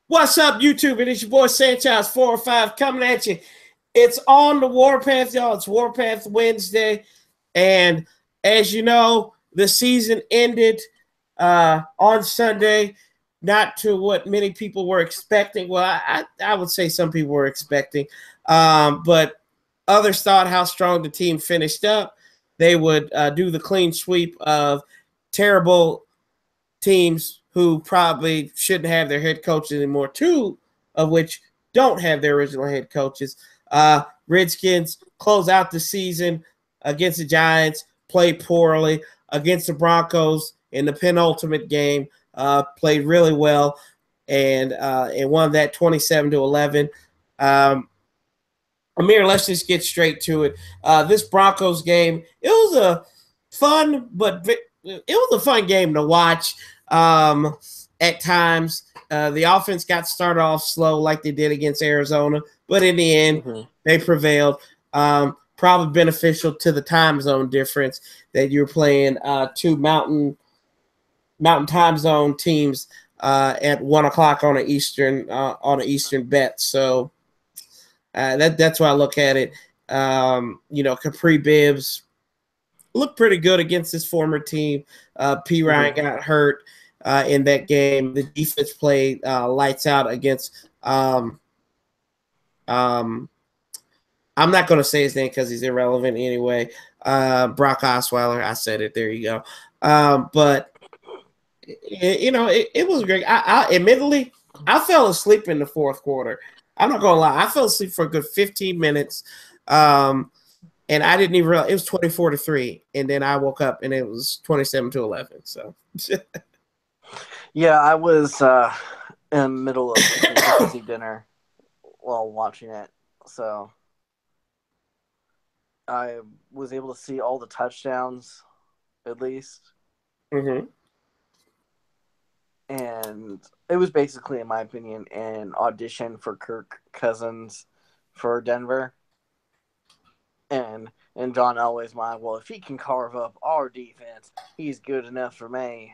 What's up, YouTube? It is your boy Sanchez 405 coming at you. It's on the Warpath, y'all. It's Warpath Wednesday. And as you know, the season ended on Sunday, not to what many people were expecting. Well, I would say some people were expecting, but others thought how strong the team finished up. They would do the clean sweep of terrible teams who probably shouldn't have their head coaches anymore, two of which don't have their original head coaches. Redskins close out the season against the Giants, play poorly against the Broncos in the penultimate game, played really well and won that 27-11. Amir, let's just get straight to it. This Broncos game, it was a fun game to watch. At times, the offense got started off slow like they did against Arizona, but in the end, they prevailed. Probably beneficial to the time zone difference that you're playing two mountain time zone teams at 1 o'clock on an Eastern bet. So that's why I look at it. Capri Bibbs looked pretty good against his former team. P. Ryan got hurt in that game. The defense played lights out against I'm not going to say his name because he's irrelevant anyway. Brock Osweiler. I said it. There you go. But it was great. I admittedly, I fell asleep in the fourth quarter. I'm not going to lie. I fell asleep for a good 15 minutes. And I didn't even realize it was 24-3. And then I woke up and it was 27-11. So, yeah, I was in the middle of dinner while watching it. So I was able to see all the touchdowns, at least. Mm-hmm. And it was basically, in my opinion, an audition for Kirk Cousins for Denver. And in John Elway's mind, well, if he can carve up our defense, he's good enough for me.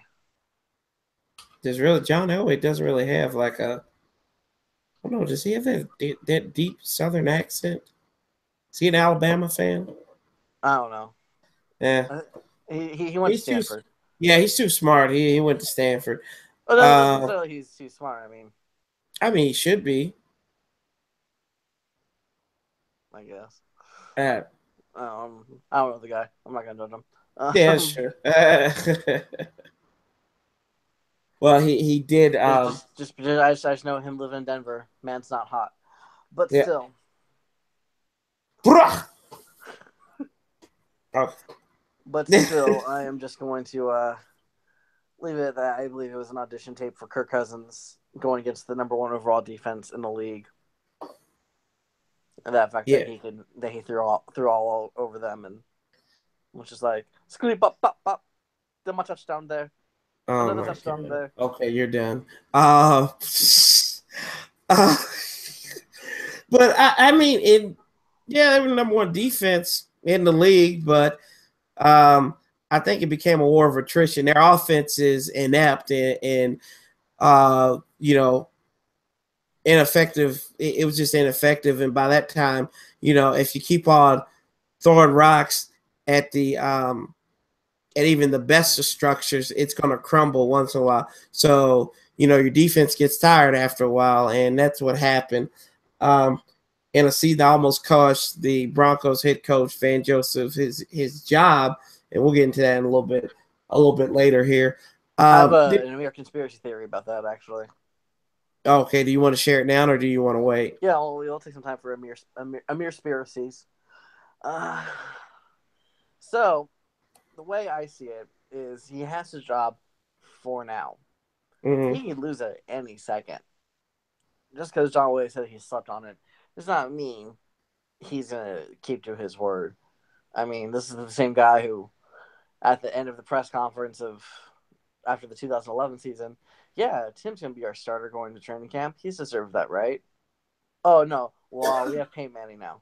John Elway doesn't really have like a, I don't know, does he have that deep Southern accent? Is he an Alabama fan? I don't know. Yeah. He went to Stanford. He's too smart. He went to Stanford. But doesn't necessarily he's too smart. I mean, he should be. I guess. I don't know the guy. I'm not gonna judge him. Yeah, sure. Well, he did. I just know him living in Denver. Man's not hot, but yeah. Still. But still, I am just going to leave it at that. I believe it was an audition tape for Kirk Cousins going against the number 1 overall defense in the league. And that fact that he threw all over them and was just like, scooty pop pop pop. Did my touchdown there. Another touchdown there. Okay, you're done. But I mean, they were the number 1 defense in the league, but I think it became a war of attrition. Their offense is inept and ineffective. It was just ineffective. And by that time, if you keep on throwing rocks at the at even the best of structures, it's going to crumble once in a while. So, your defense gets tired after a while, and that's what happened. And a season almost cost the Broncos head coach Van Joseph his job, and we'll get into that in a little bit later here. I have an American conspiracy theory about that, actually. Okay, do you want to share it now, or do you want to wait? Yeah, we'll take some time for Amir conspiracies. So, the way I see it is he has his job for now. Mm-hmm. He can lose it any second. Just because John Elway said he slept on it does not mean he's going to keep to his word. I mean, this is the same guy who, at the end of the press conference after the 2011 season, yeah, Tim's going to be our starter going to training camp. He's deserved that, right? Oh, no. Well, we have Peyton Manning now.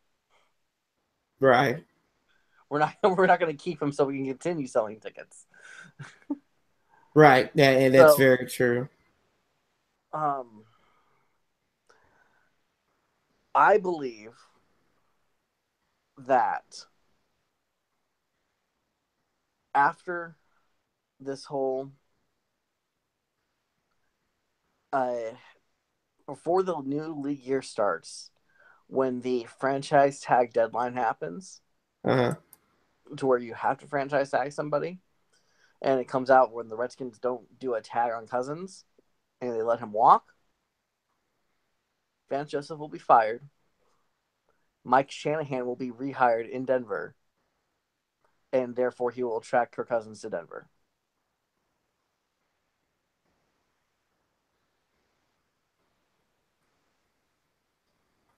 Right. We're not going to keep him so we can continue selling tickets. Right. Yeah, and that's very true. I believe that after this whole before the new league year starts, when the franchise tag deadline happens, to where you have to franchise tag somebody, and it comes out when the Redskins don't do a tag on Cousins and they let him walk, Vance Joseph will be fired. Mike Shanahan will be rehired in Denver, and therefore he will attract Kirk Cousins to Denver.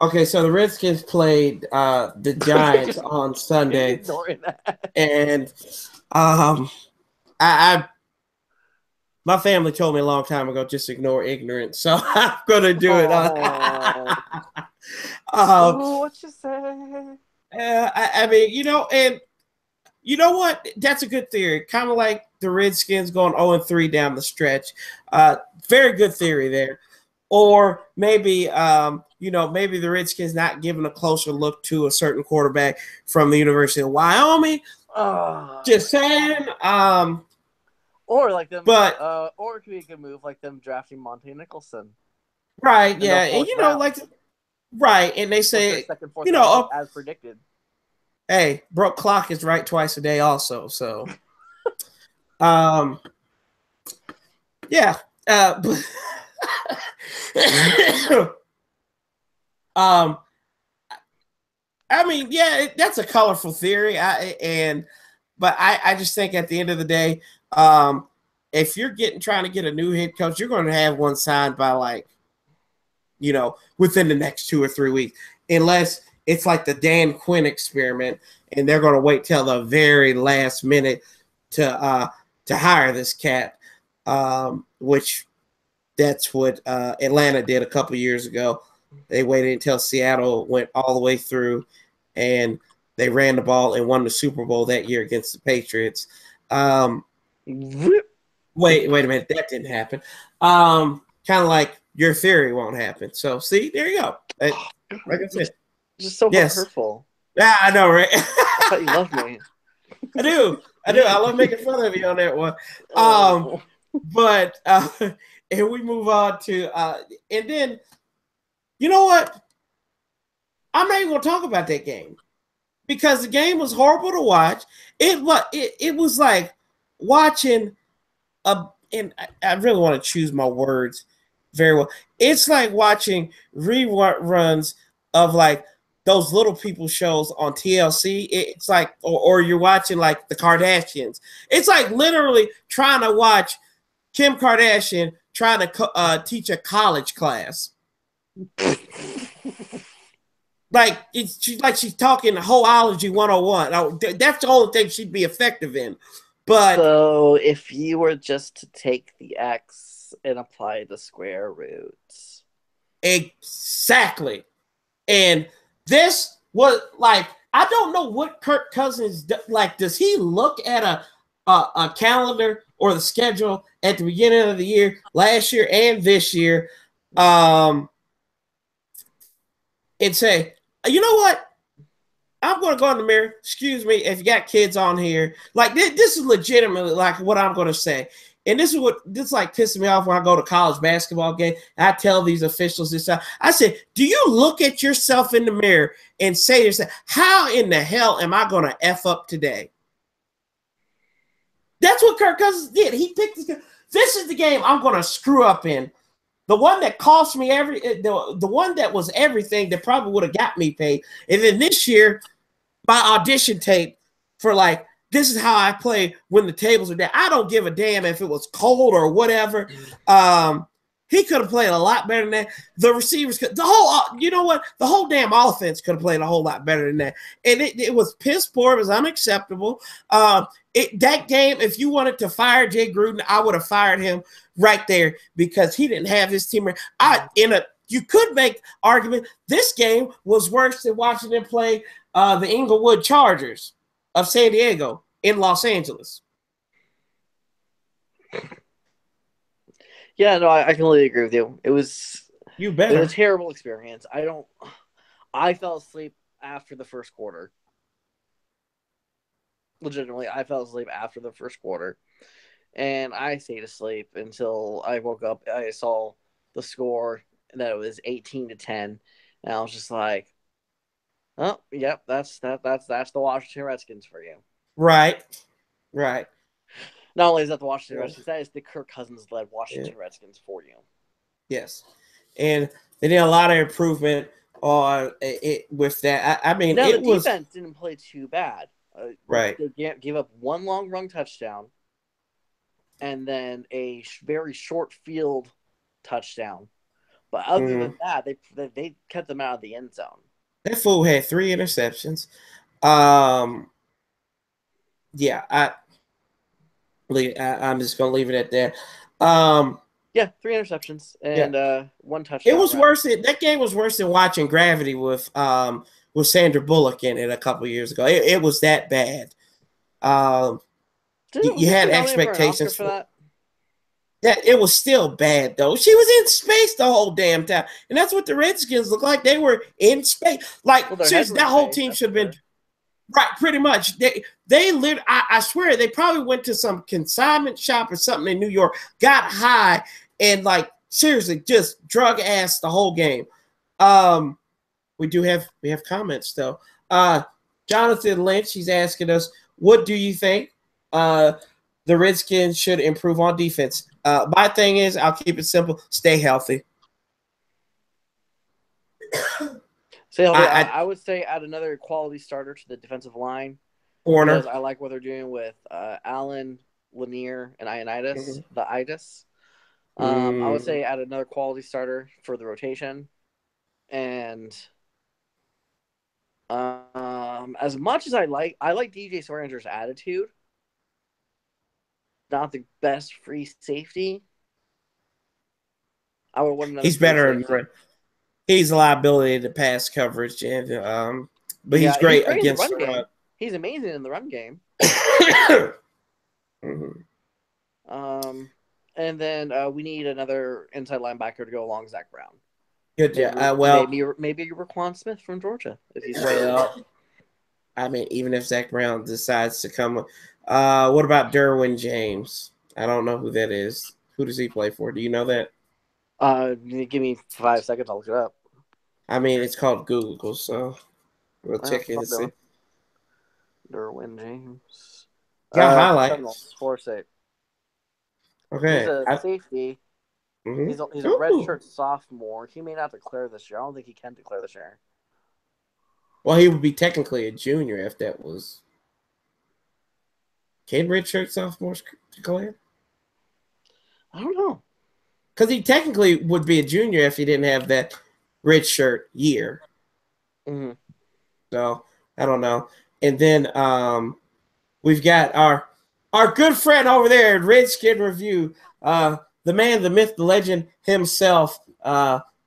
Okay, so the Redskins played the Giants on Sunday, and I my family told me a long time ago, just ignore ignorance. So I'm going to do it. What you say? I mean, and you know what? That's a good theory. Kind of like the Redskins going 0-3 down the stretch. Very good theory there. Or maybe, maybe the Redskins not giving a closer look to a certain quarterback from the University of Wyoming. Just saying. Or like them, or it could be a good move, like them drafting Monte Nicholson. Right, yeah, and right, and they say, second, fourth round, as predicted. Hey, broke clock is right twice a day, also. So, yeah, but I mean, yeah, that's a colorful theory. But I just think at the end of the day, if you're trying to get a new head coach, you're going to have one signed by within the next 2 or 3 weeks, unless it's like the Dan Quinn experiment, and they're going to wait till the very last minute to hire this cat, which that's what Atlanta did a couple of years ago. They waited until Seattle went all the way through, and they ran the ball and won the Super Bowl that year against the Patriots. Wait a minute. That didn't happen. Kind of like your theory won't happen. So, see, there you go. Like I said. Just so hurtful. Yeah, I know, right? I thought you loved me. I do. I love making fun of you on that one. But and we move on to and then you know what? I'm not even gonna talk about that game because the game was horrible to watch. It was like watching and I really want to choose my words very well. It's like watching reruns of like those little people shows on TLC. It's like, or you're watching like the Kardashians. It's like literally trying to watch Kim Kardashian trying to teach a college class. She's talking Hoology 101. That's the only thing she'd be effective in. But so if you were just to take the X and apply the square roots. Exactly. And this was like, I don't know what Kirk Cousins like. Does he look at a calendar or the schedule at the beginning of the year, last year and this year, and say, you know what? I'm going to go in the mirror. Excuse me, if you got kids on here, like this is legitimately like what I'm going to say. And this like pisses me off when I go to college basketball game. I tell these officials this. I said, do you look at yourself in the mirror and say to yourself, how in the hell am I going to F up today? That's what Kirk Cousins did. He picked this is the game I'm going to screw up in. The one that cost me the one that was everything that probably would have got me paid. And then this year, my audition tape for like, this is how I play when the tables are down. I don't give a damn if it was cold or whatever. He could have played a lot better than that. The receivers the whole damn offense could have played a whole lot better than that. And it was piss poor. It was unacceptable. That game, if you wanted to fire Jay Gruden, I would have fired him right there because he didn't have his team. You could make argument this game was worse than watching them play the Inglewood Chargers of San Diego in Los Angeles. Yeah, no, I completely agree with you. It was a terrible experience. I I fell asleep after the first quarter. Legitimately, I fell asleep after the first quarter. And I stayed asleep until I woke up. I saw the score, and that it was 18-10. And I was just like, oh, yep, that's the Washington Redskins for you. Right. Not only is that the Washington Redskins, that is the Kirk Cousins led Washington Redskins for you. Yes. And they did a lot of improvement on it with that. I mean, now, it the defense didn't play too bad. Right. They gave up one long run touchdown and then a very short field touchdown. But other than that, they kept them out of the end zone. That fool had 3 interceptions. Yeah, I'm just gonna leave it at that. 3 interceptions and 1 touchdown. It was worse. That game was worse than watching Gravity with Sandra Bullock in it a couple years ago. It was that bad. You had expectations for that. Yeah, it was still bad though. She was in space the whole damn time, and that's what the Redskins looked like. They were in space. Like seriously, that whole team should have been right. Pretty much, they lived. I swear, they probably went to some consignment shop or something in New York, got high, and like seriously, just drug ass the whole game. We have comments though. Jonathan Lynch, he's asking us, what do you think the Redskins should improve on defense? My thing is, I'll keep it simple: stay healthy. I would say add another quality starter to the defensive line. Corner. Because I like what they're doing with Allen, Lanier, and Ioannidis, the itis. I would say add another quality starter for the rotation. And as much as I like DJ Swearinger's attitude, not the best free safety. I would want another. He's better. He's a liability to pass coverage, and but he's great against the run. He's amazing in the run game. And then we need another inside linebacker to go along Zach Brown. Good job. Maybe Raquan Smith from Georgia if he's I mean, even if Zach Brown decides to come, what about Derwin James? I don't know who that is. Who does he play for? Do you know that? Give me 5 seconds. I'll look it up. I mean, it's called Google, so we'll check it and see. Derwin James. Got highlights. Forsyth. Okay. He's a safety. Mm-hmm. He's a redshirt sophomore. He may not declare this year. I don't think he can declare this year. Well, he would be technically a junior if that was. Can redshirt sophomores declare? I don't know. Because he technically would be a junior if he didn't have that redshirt year. Mm-hmm. So, I don't know. And then we've got our good friend over there at Redskin Review, the man, the myth, the legend himself,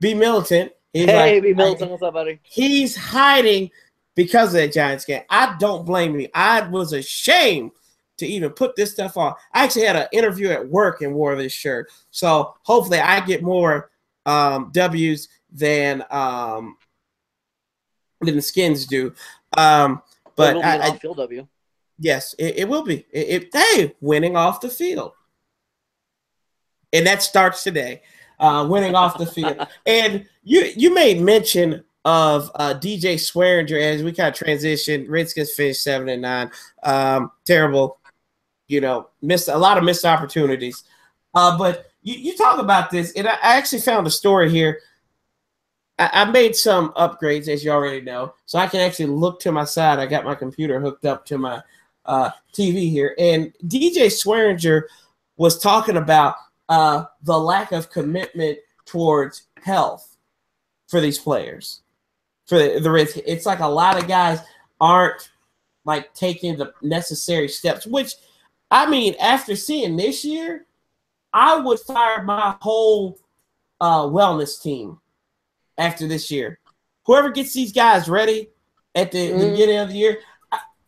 B. Militant. He's B. Militant, what's up, buddy? He's hiding because of that Giants game. I don't blame him. I was ashamed to even put this stuff on. I actually had an interview at work and wore this shirt. So hopefully I get more W's than the Skins do. But it will be an off-field W. Yes, it will be. Hey, winning off the field. And that starts today. Winning off the field. And you made mention of DJ Swearinger as we kind of transition. Redskins finished 7-9. Terrible, missed a lot of missed opportunities. But you talk about this, and I actually found a story here. I made some upgrades, as you already know, so I can actually look to my side. I got my computer hooked up to my TV here, and DJ Swearinger was talking about the lack of commitment towards health for these players. For the Redskins, it's like a lot of guys aren't like taking the necessary steps. Which, I mean, after seeing this year, I would fire my whole wellness team after this year. Whoever gets these guys ready at the beginning of the year,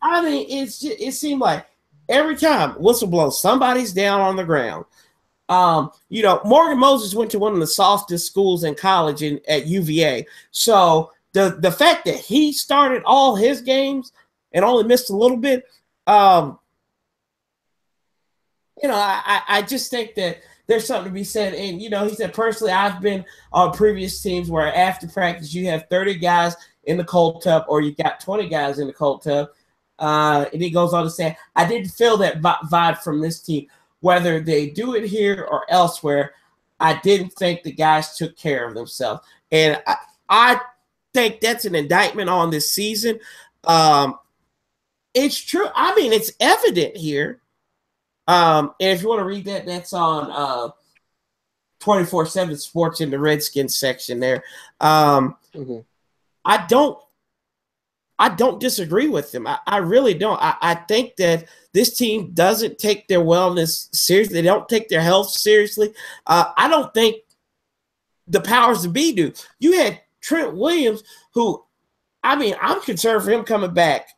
I mean, it seemed like every time whistle blows, somebody's down on the ground. Morgan Moses went to one of the softest schools in college at UVA. So the fact that he started all his games and only missed a little bit, I just think that there's something to be said. And, he said, personally, I've been on previous teams where after practice you have 30 guys in the cold tub or you got 20 guys in the cold tub. And he goes on to say, I didn't feel that vibe from this team. Whether they do it here or elsewhere, I didn't think the guys took care of themselves. And I think that's an indictment on this season. It's true. I mean, it's evident here. And if you want to read that, that's on 24/7 Sports in the Redskins section there. Mm-hmm. I don't disagree with them. I really don't. I think that this team doesn't take their wellness seriously. They don't take their health seriously. I don't think the powers to be do. You had Trent Williams, who, I mean, I'm concerned for him coming back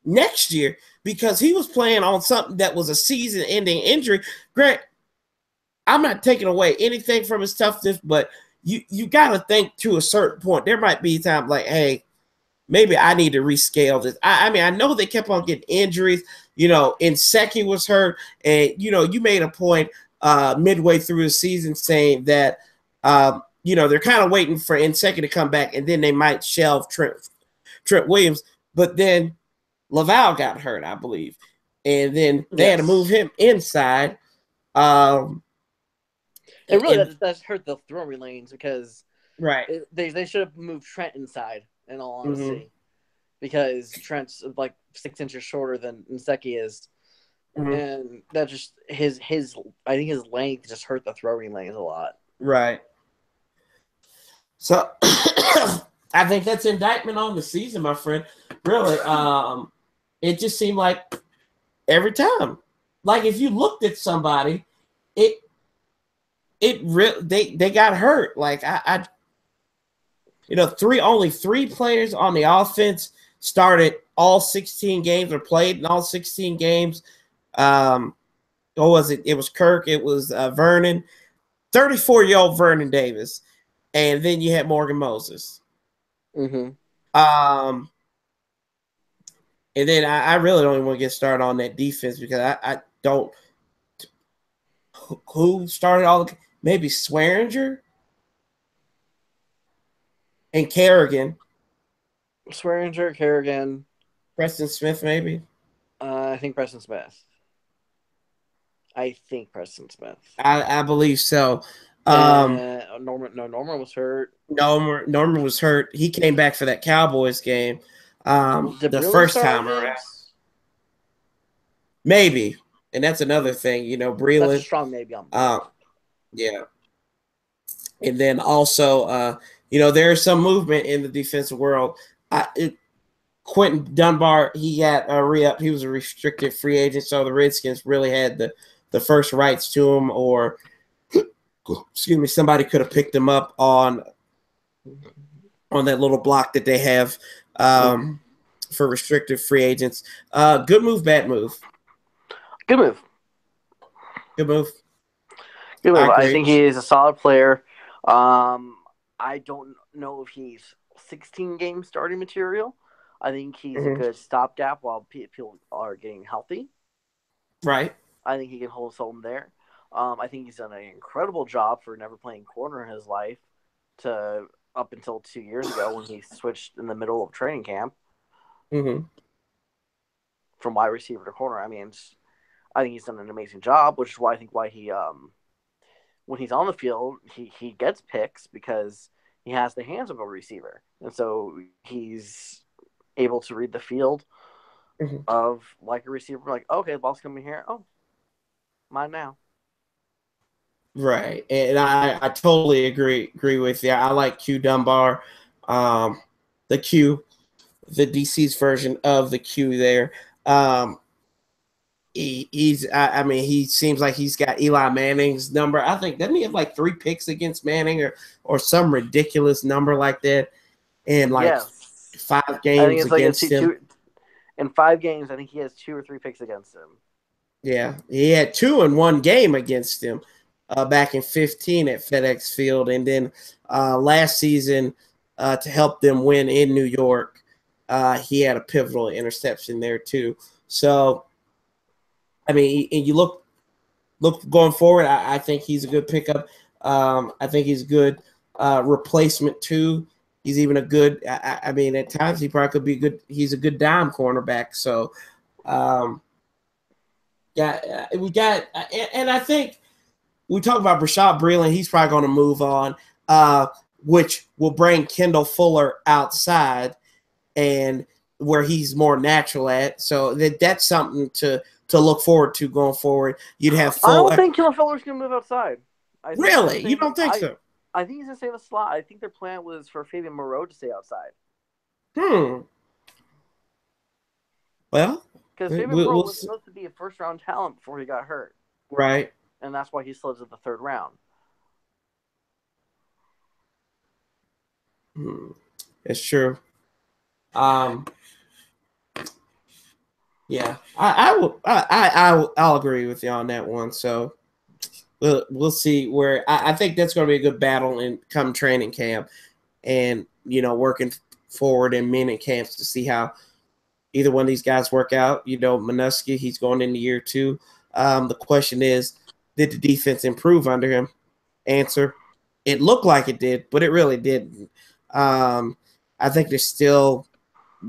next year because he was playing on something that was a season-ending injury. Grant, I'm not taking away anything from his toughness, but you got to think to a certain point. There might be times like, hey, maybe I need to rescale this. I mean, I know they kept on getting injuries. Inseki was hurt, and, you made a point midway through the season saying that, they're kind of waiting for Inseki to come back, and then they might shelve Trent Williams. But then Laval got hurt, I believe. And then they had to move him inside. It really does hurt the throwing lanes because they should have moved Trent inside, in all honesty, because Trent's like 6 inches shorter than Nseki is. And that just his I think his length just hurt the throwing lanes a lot. Right. So I think that's indictment on the season, my friend. Really. It just seemed like every time. Like if you looked at somebody, they got hurt. Like only 3 players on the offense started all 16 games or played in all 16 games. What was it? It was Kirk. It was Vernon, 34-year-old Vernon Davis, and then you had Morgan Moses. And then I really don't even want to get started on that defense because I don't. Who started all? Maybe Swearinger and Kerrigan. Swearinger, Kerrigan, Preston Smith, maybe. I think Preston Smith. I believe so. Norman was hurt. Norman was hurt. He came back for that Cowboys game. The first time around. Maybe. And that's another thing, Breland. That's a strong maybe on yeah. And then also, there's some movement in the defensive world. Quentin Dunbar, he got a re-up. He was a restricted free agent, so the Redskins really had the first rights to him, or somebody could have picked him up on that little block that they have for restricted free agents. Good move, bad move? Good move. Good move. Good move. I think he is a solid player. I don't know if he's 16 game starting material. I think he's a good stopgap while people are getting healthy. Right. I think he can hold his own there. I think he's done an incredible job for never playing corner in his life to up until 2 years ago when he switched in the middle of training camp from wide receiver to corner. I mean, I think he's done an amazing job, which is why he when he's on the field, he gets picks because he has the hands of a receiver. And so he's able to read the field of like a receiver, like, okay, the ball's coming here. Oh, mine now. Right. And I totally agree with you. I like Q Dunbar, the DC's version of the Q there. He seems like he's got Eli Manning's number. I think, doesn't he have like 3 picks against Manning or some ridiculous number like that in 5 games against him? In 5 games, I think he has 2 or 3 picks against him. Yeah, he had 2 in 1 game against him back in 2015 at FedEx Field, and then last season to help them win in New York. He had a pivotal interception there too. So, I mean, and you look going forward, I think he's a good pickup. I think he's a good replacement too. He's even a good. I mean, at times he probably could be good. He's a good dime cornerback. So, yeah, we got, and I think we talk about Rashad Breeland. He's probably going to move on, which will bring Kendall Fuller outside and where he's more natural at. So that's something to look forward to going forward. You'd have Fuller. I don't think Kendall Fuller's going to move outside. Really? You don't think so? I think he's going to stay in the slot. I think their plan was for Fabian Moreau to stay outside. Well, because Fabian Moreau was supposed to be a first-round talent before he got hurt. Right. And that's why he slips at the third round. It's true. Yeah, I'll agree with you on that one. So we'll see where I think that's going to be a good battle in come training camp, and working forward in minute camps to see how either one of these guys work out. Minuski, he's going into year 2. The question is, did the defense improve under him? Answer: it looked like it did, but it really didn't. I think they're still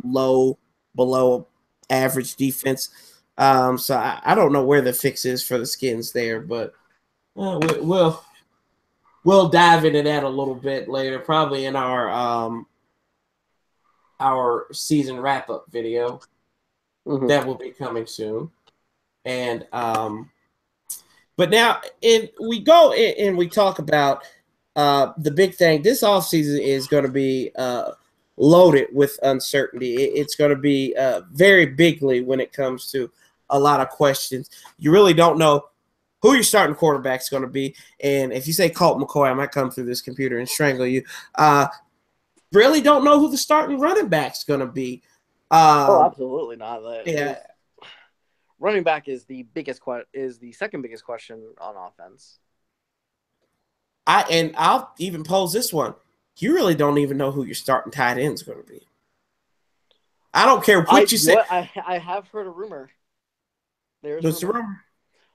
below average defense. So I don't know where the fix is for the Skins there, but we'll dive into that a little bit later, probably in our season wrap up video that will be coming soon. And but now we go and we talk about the big thing. This offseason is going to be loaded with uncertainty. It's going to be very bigly when it comes to a lot of questions. You really don't know who your starting quarterback is going to be. And if you say Colt McCoy, I might come through this computer and strangle you. Really don't know who the starting running back is going to be. Absolutely not. Yeah. Running back is the second biggest question on offense. I'll even pose this one. You really don't even know who your starting tight end is going to be. I don't care what you say. I have heard a rumor. There's a rumor.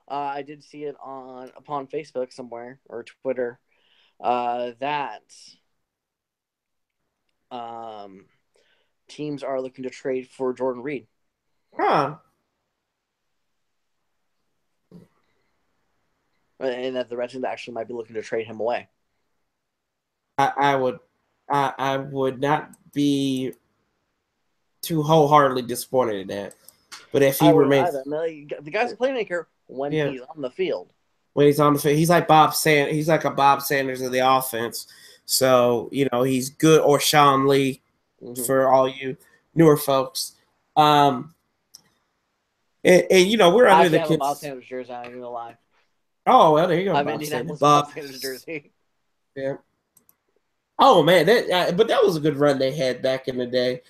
I did see it upon Facebook somewhere or Twitter that teams are looking to trade for Jordan Reed. Huh. And that the Redskins actually might be looking to trade him away. I would not be too wholeheartedly disappointed in that. But if he remains, the guy's a playmaker when he's on the field. When he's on the field, he's like He's like a Bob Sanders of the offense. So he's good, or Sean Lee for all you newer folks. And we're under the kids. Bob Sanders jersey. I'm not gonna lie. Oh well, there you go. I'm Indianapolis Bob Sanders jersey. Yeah. Oh man, but that was a good run they had back in the day.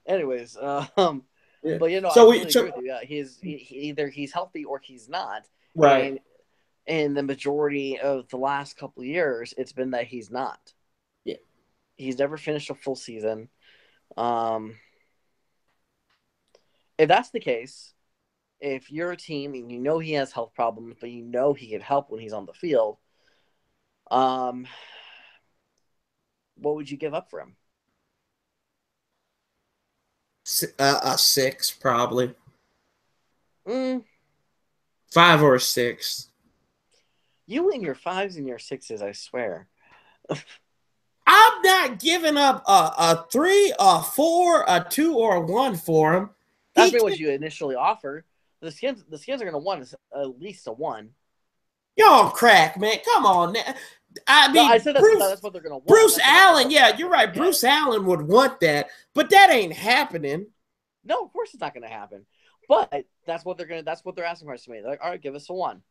Anyways, yeah. But so I agree with you. Either he's healthy or he's not. Right. And the majority of the last couple of years, it's been that he's not. Yeah. He's never finished a full season. If that's the case, if you're a team and he has health problems, but he can help when he's on the field, what would you give up for him? A 6, probably. 5 or a 6. You and your 5s and your 6s, I swear. I'm not giving up a 3, a 4, a 2, or a 1 for him. That's what you initially offered. The Skins are going to want at least a 1. Y'all crack, man. Come on now. I mean, I said that's what they're going to want. Bruce Allen, you're right. Yeah. Bruce Allen would want that, but that ain't happening. No, of course it's not going to happen. But that's what they're asking for us to make. They're like, all right, give us a 1.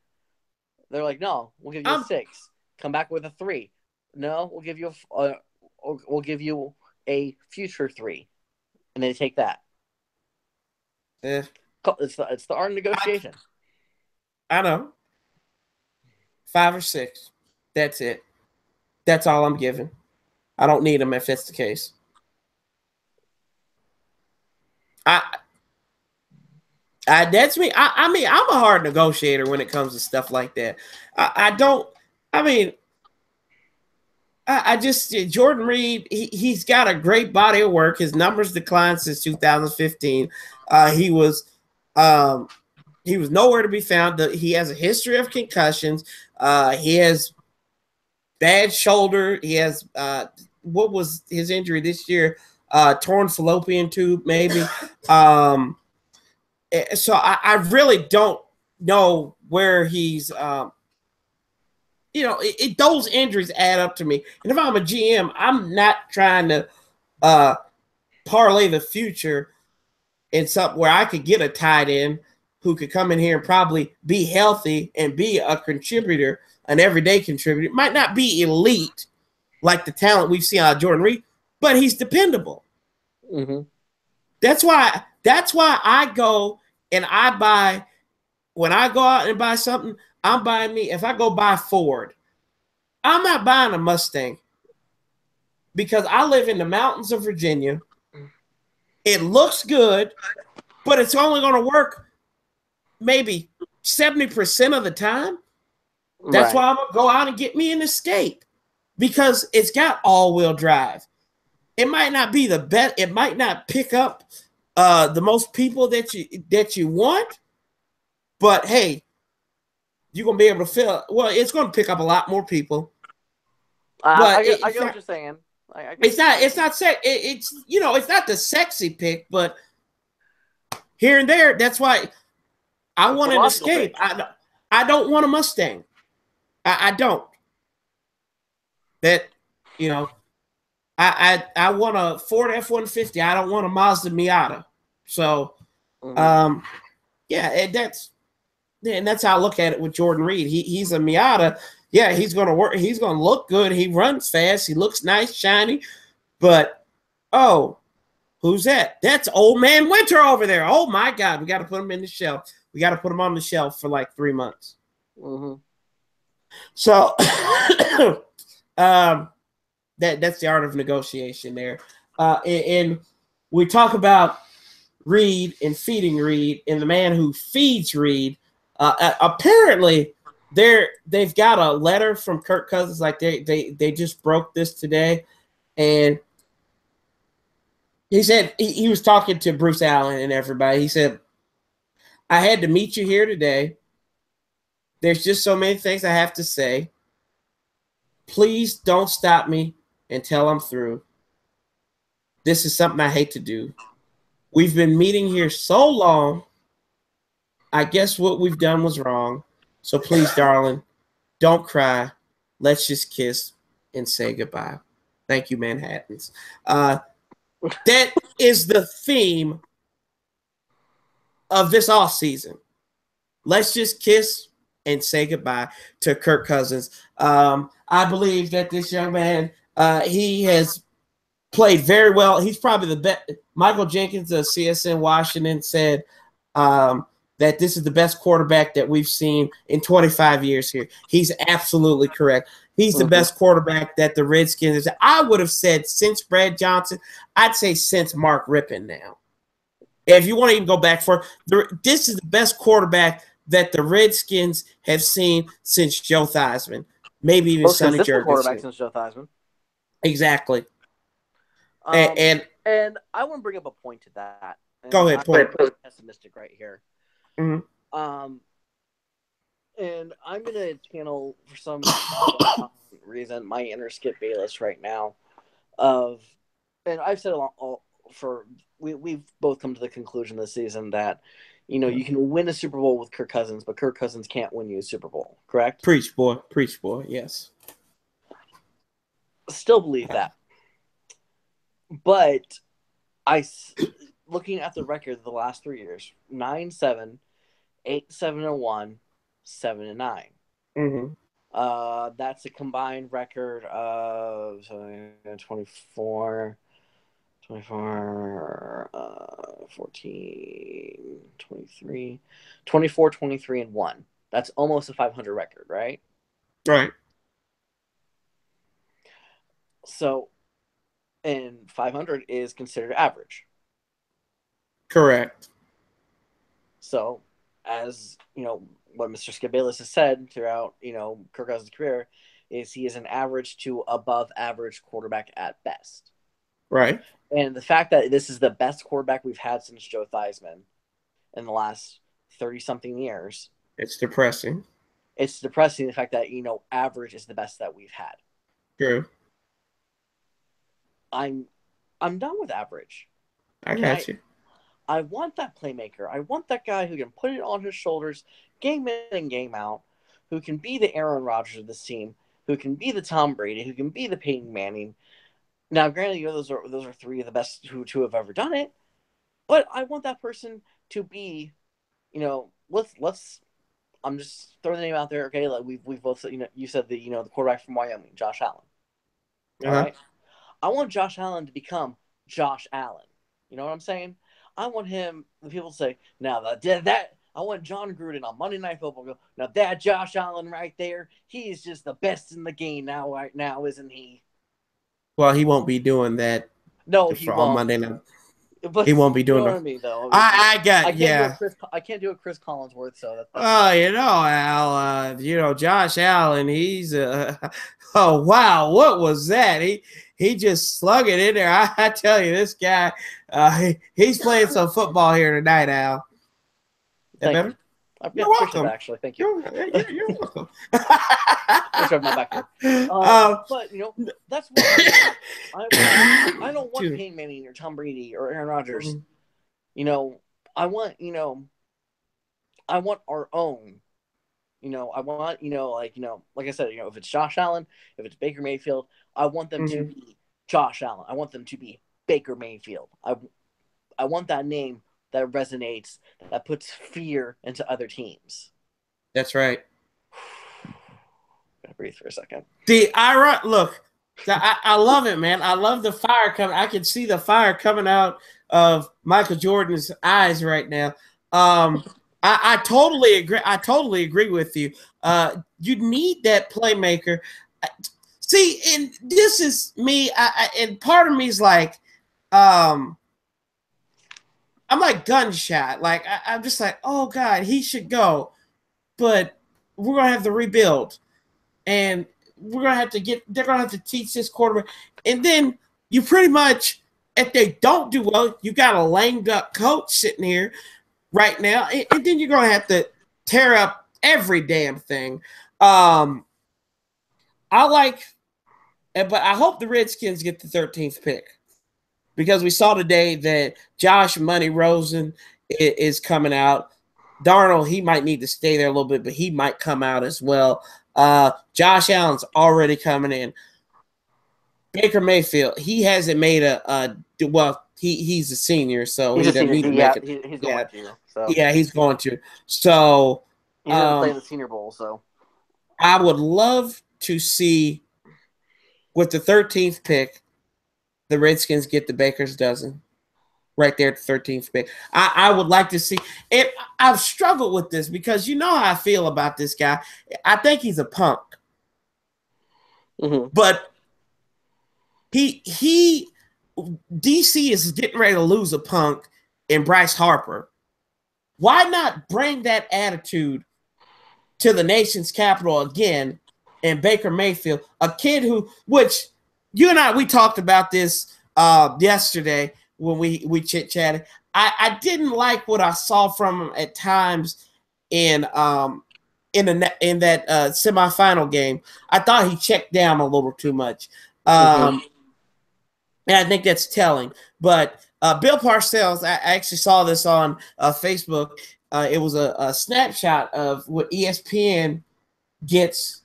They're like, no, we'll give you a 6. Come back with a 3. No, we'll give you a future 3, and they take that. Yeah. It's the art of negotiation. I know. 5 or 6. That's it. That's all I'm giving. I don't need him if that's the case. That's me. I mean, I'm a hard negotiator when it comes to stuff like that. I don't. I mean, I just Jordan Reed. He's got a great body of work. His numbers declined since 2015. He was nowhere to be found. He has a history of concussions. He has bad shoulder. He has what was his injury this year? Torn fallopian tube, maybe. So I really don't know where he's. Those injuries add up to me. And if I'm a GM, I'm not trying to parlay the future in something where I could get a tight end who could come in here and probably be healthy and be a contributor, an everyday contributor. Might not be elite like the talent we've seen out of Jordan Reed, but he's dependable. Mm-hmm. That's why I go and I buy. When I go out and buy something, I'm buying me. If I go buy Ford, I'm not buying a Mustang because I live in the mountains of Virginia. It looks good, but it's only going to work maybe 70% of the time. That's why I'm going to go out and get me an Escape because it's got all-wheel drive. It might not be the best. It might not pick up the most people that you want, but hey, you're going to be able to fill. Well, it's going to pick up a lot more people. I get what you're saying. It's not the sexy pick, but here and there, that's why I want an Escape. I don't want a Mustang. I don't. That, I want a Ford F-150. I don't want a Mazda Miata. So, and that's how I look at it with Jordan Reed. He's a Miata. Yeah, he's going to work. He's going to look good. He runs fast. He looks nice, shiny. But, who's that? That's Old Man Winter over there. Oh, my God. We got to put him in the shelf. We got to put him on the shelf for like 3 months. Mm-hmm. So, that's the art of negotiation there. And we talk about Reed and feeding Reed, and the man who feeds Reed. Apparently, they've got a letter from Kirk Cousins. Like they just broke this today, and he said he was talking to Bruce Allen and everybody. He said, "I had to meet you here today. There's just so many things I have to say. Please don't stop me until I'm through. This is something I hate to do. We've been meeting here so long. I guess what we've done was wrong. So please, darling, don't cry. Let's just kiss and say goodbye. Thank you, Manhattans." That is the theme of this offseason. Let's just kiss and say goodbye to Kirk Cousins. I believe that this young man, he has played very well. He's probably the best. Michael Jenkins of CSN Washington said that this is the best quarterback that we've seen in 25 years here. He's absolutely correct. He's the best quarterback that the Redskins. I would have said since Brad Johnson. I'd say since Mark Rippon now. If you want to even go back this is the best quarterback that the Redskins have seen since Joe Theismann. Maybe even Sonny Jurgensen. Quarterback since Joe Theismann. Exactly. And I want to bring up a point to that. Go ahead. I'm pessimistic right here. Mm-hmm. And I'm going to channel, for some reason, my inner Skip Bayless right now. And I've said we've both come to the conclusion this season that, you can win a Super Bowl with Kirk Cousins, but Kirk Cousins can't win you a Super Bowl, correct? Preach, boy. Preach, boy. Yes. Still believe that. But looking at the record of the last 3 years, 9-7, 8-7-1, 7-9. Mm-hmm. That's a combined record of 24, 14, 23, 24, 23, and 1. That's almost a 500 record, right? Right. So and 500 is considered average. Correct. So, as what Mr. Scabalis has said throughout Kirk Cousins' career is he is an average to above average quarterback at best. Right. And the fact that this is the best quarterback we've had since Joe Theismann in the last 30-something years. It's depressing. It's depressing, the fact that, average is the best that we've had. True. I'm done with average. I got you. I want that playmaker. I want that guy who can put it on his shoulders game in and game out, who can be the Aaron Rodgers of this team, who can be the Tom Brady, who can be the Peyton Manning. Now, granted, those are three of the best who have ever done it, but I want that person to be, let's. I'm just throwing the name out there. Okay, like we've both said, you said the quarterback from Wyoming, Josh Allen. All right, I want Josh Allen to become Josh Allen. You know what I'm saying? I want him. The people say now that I want John Gruden on Monday Night Football. Go now that Josh Allen right there. He is just the best in the game right now, isn't he? Well, he won't be doing that. No, he won't. On Monday night. But he won't be doing you know what I mean, though. I can't do a Chris Collinsworth. So that's Al. Josh Allen. He's oh wow, what was that? He just slung it in there. I tell you, this guy, he's playing some football here tonight, Al. That better? You're welcome. Actually, thank you. You're welcome. My back here. But that's what I don't want Peyton Manning or Tom Brady or Aaron Rodgers. I want I want our own. I want like I said, if it's Josh Allen, if it's Baker Mayfield, I want them to be Josh Allen. I want them to be Baker Mayfield. I want that name that resonates, that puts fear into other teams. That's right. Gotta breathe for a second. Look, I love it, man. I love the fire coming. I can see the fire coming out of Michael Jordan's eyes right now. I totally agree. I totally agree with you. You need that playmaker. See, and this is me. And part of me is like, I'm like gunshot. Like I'm just like, oh God, he should go, but we're gonna have to rebuild, and we're gonna have to they're gonna have to teach this quarterback, and then you pretty much, if they don't do well, you got a lamed up coach sitting here right now, and then you're gonna have to tear up every damn thing. But I hope the Redskins get the 13th pick. Because we saw today that Josh Money Rosen is coming out. Darnold, he might need to stay there a little bit, but he might come out as well. Josh Allen's already coming in. Baker Mayfield, he hasn't made he's a senior, so he doesn't need to make it. He's going to. So. Yeah, he's going to. So he doesn't play in the Senior Bowl, so I would love to see with the 13th pick, the Redskins get the Baker's dozen right there at the 13th pick. I would like to see it. I've struggled with this because you know how I feel about this guy. I think he's a punk. But DC is getting ready to lose a punk in Bryce Harper. Why not bring that attitude to the nation's capital again in Baker Mayfield, a kid which you and I, we talked about this yesterday when we chit-chatted. I didn't like what I saw from him at times in that semifinal game. I thought he checked down a little too much. And I think that's telling. But Bill Parcells, I actually saw this on Facebook. It was a snapshot of what ESPN gets,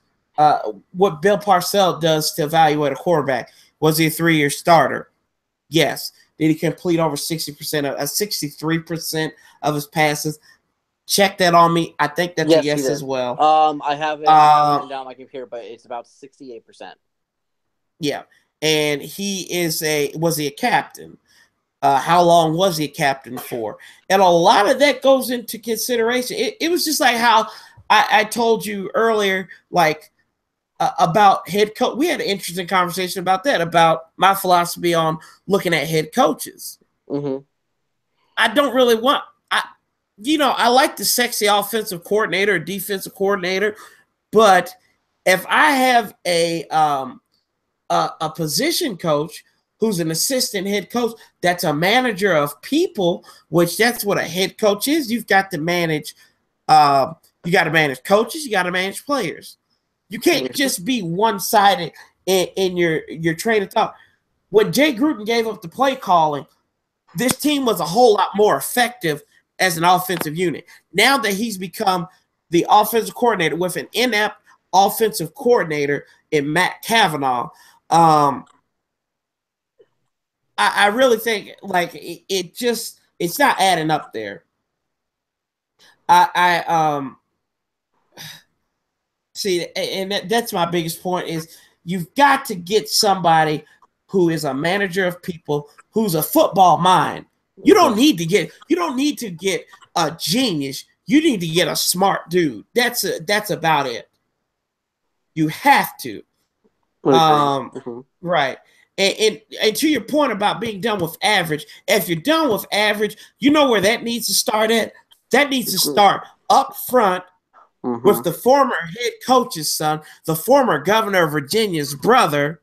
what Bill Parcells does to evaluate a quarterback. Was he a 3-year starter? Yes. Did he complete over 63% of his passes? Check that on me. I think that's a yes as well. I have it written down on my computer, but it's about 68%. Yeah. And was he a captain? How long was he a captain for? And a lot of that goes into consideration. It was just like how I told you earlier, like about head coach. We had an interesting conversation about that, about my philosophy on looking at head coaches. Mm-hmm. I don't really want I like the sexy offensive coordinator, defensive coordinator, but if I have a position coach who's an assistant head coach that's a manager of people, which that's what a head coach is. You've got to manage. You got to manage coaches. You got to manage players. You can't just be one-sided in your train of thought. When Jay Gruden gave up the play calling, this team was a whole lot more effective as an offensive unit. Now that he's become the offensive coordinator with an inept offensive coordinator in Matt Cavanaugh, I really think like it's not adding up there. See, and that's my biggest point is you've got to get somebody who is a manager of people, who's a football mind. You don't need to get a genius. You need to get a smart dude. That's about it. You have to. Right. And to your point about being done with average, if you're done with average, you know where that needs to start at? That needs to start up front with the former head coach's son, the former governor of Virginia's brother.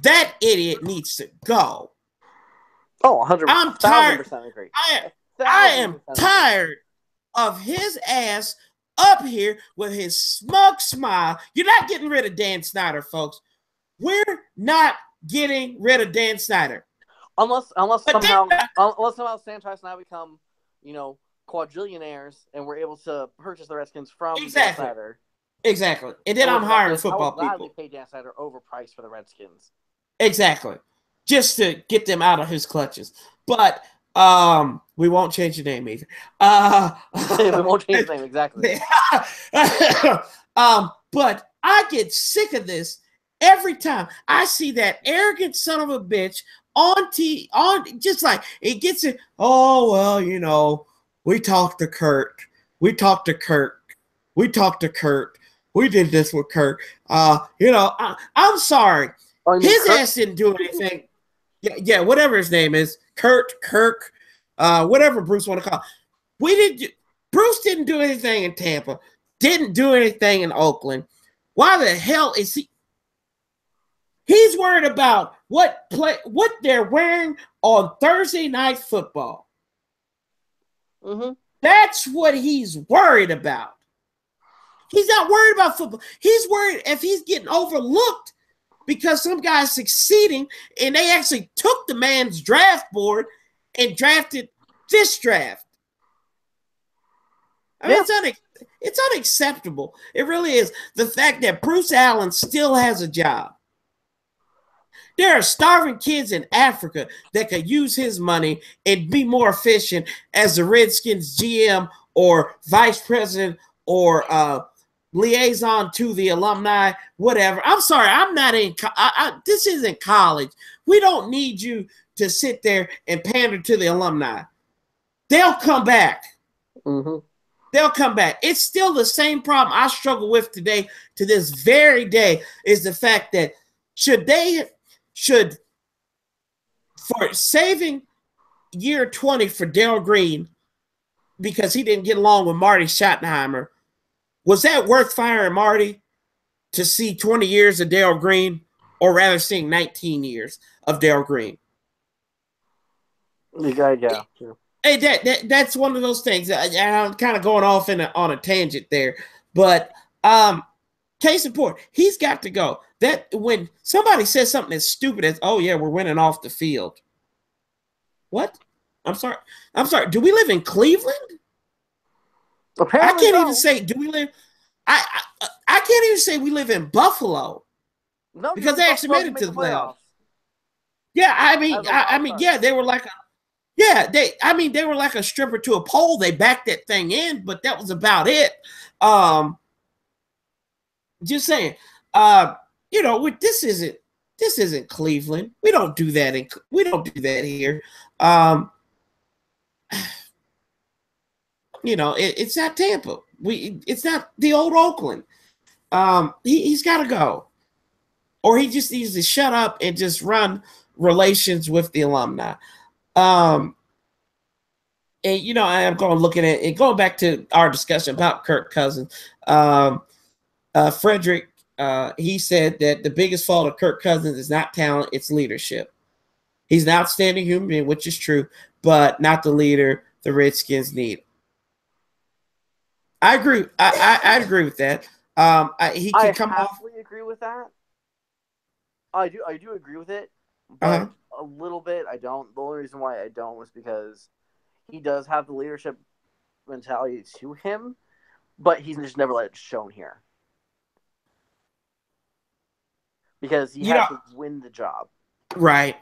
That idiot needs to go. Oh, 100%. I'm tired. Agree. I am tired of his ass up here with his smug smile. You're not getting rid of Dan Snyder, folks. We're not getting rid of Dan Snyder. Unless somehow Sanchez and I become, quadrillionaires and we're able to purchase the Redskins from Dan Snyder. Exactly. And then I'm hiring football people. I would gladly pay Dan Snyder overpriced for the Redskins. Exactly. Just to get them out of his clutches. But we won't change the name either. We won't change the name, exactly. But I get sick of this every time I see that arrogant son of a bitch on just like it gets it. Oh, well, we talked to Kirk. We talked to Kirk. We did this with Kirk. I'm sorry. His ass didn't do anything. Yeah, whatever his name is, Kirk, whatever Bruce want to call. Bruce didn't do anything in Tampa. Didn't do anything in Oakland. Why the hell is he? He's worried about what they're wearing on Thursday Night Football. Mm-hmm. That's what he's worried about. He's not worried about football. He's worried if he's getting overlooked because some guy's succeeding and they actually took the man's draft board and drafted this draft. I mean, it's unacceptable. It really is. The fact that Bruce Allen still has a job. There are starving kids in Africa that could use his money and be more efficient as the Redskins GM or vice president or liaison to the alumni, whatever. I'm sorry, I'm not in. This isn't college. We don't need you to sit there and pander to the alumni. They'll come back. Mm-hmm. They'll come back. It's still the same problem I struggle with today to this very day is the fact that for saving year 20 for Darryl Green because he didn't get along with Marty Schottenheimer, was that worth firing Marty to see 20 years of Darryl Green or rather seeing 19 years of Darryl Green? Yeah. Hey, that's one of those things. I'm kind of going off on a tangent there, but case in point, he's got to go. That when somebody says something as stupid as, "Oh yeah, we're winning off the field," what? I'm sorry. Do we live in Cleveland? Apparently I can't no. even say. Do we live? I can't even say we live in Buffalo. No, because they actually made it to the playoffs. Yeah, yeah, they were like they were like a stripper to a pole. They backed that thing in, but that was about it. Just saying, this isn't Cleveland. We don't do that. We don't do that here. It's not Tampa. It's not the old Oakland. He's got to go, or he just needs to shut up and just run relations with the alumni. And I am going looking at it, going back to our discussion about Kirk Cousins. Frederick, he said that the biggest fault of Kirk Cousins is not talent, it's leadership. He's an outstanding human being, which is true, but not the leader the Redskins need. I agree. I agree with that. He can come off. I agree with that. I do agree with it, but a little bit I don't. The only reason why I don't was because he does have the leadership mentality to him, but he's just never let it shown here. Because he had to win the job. Right.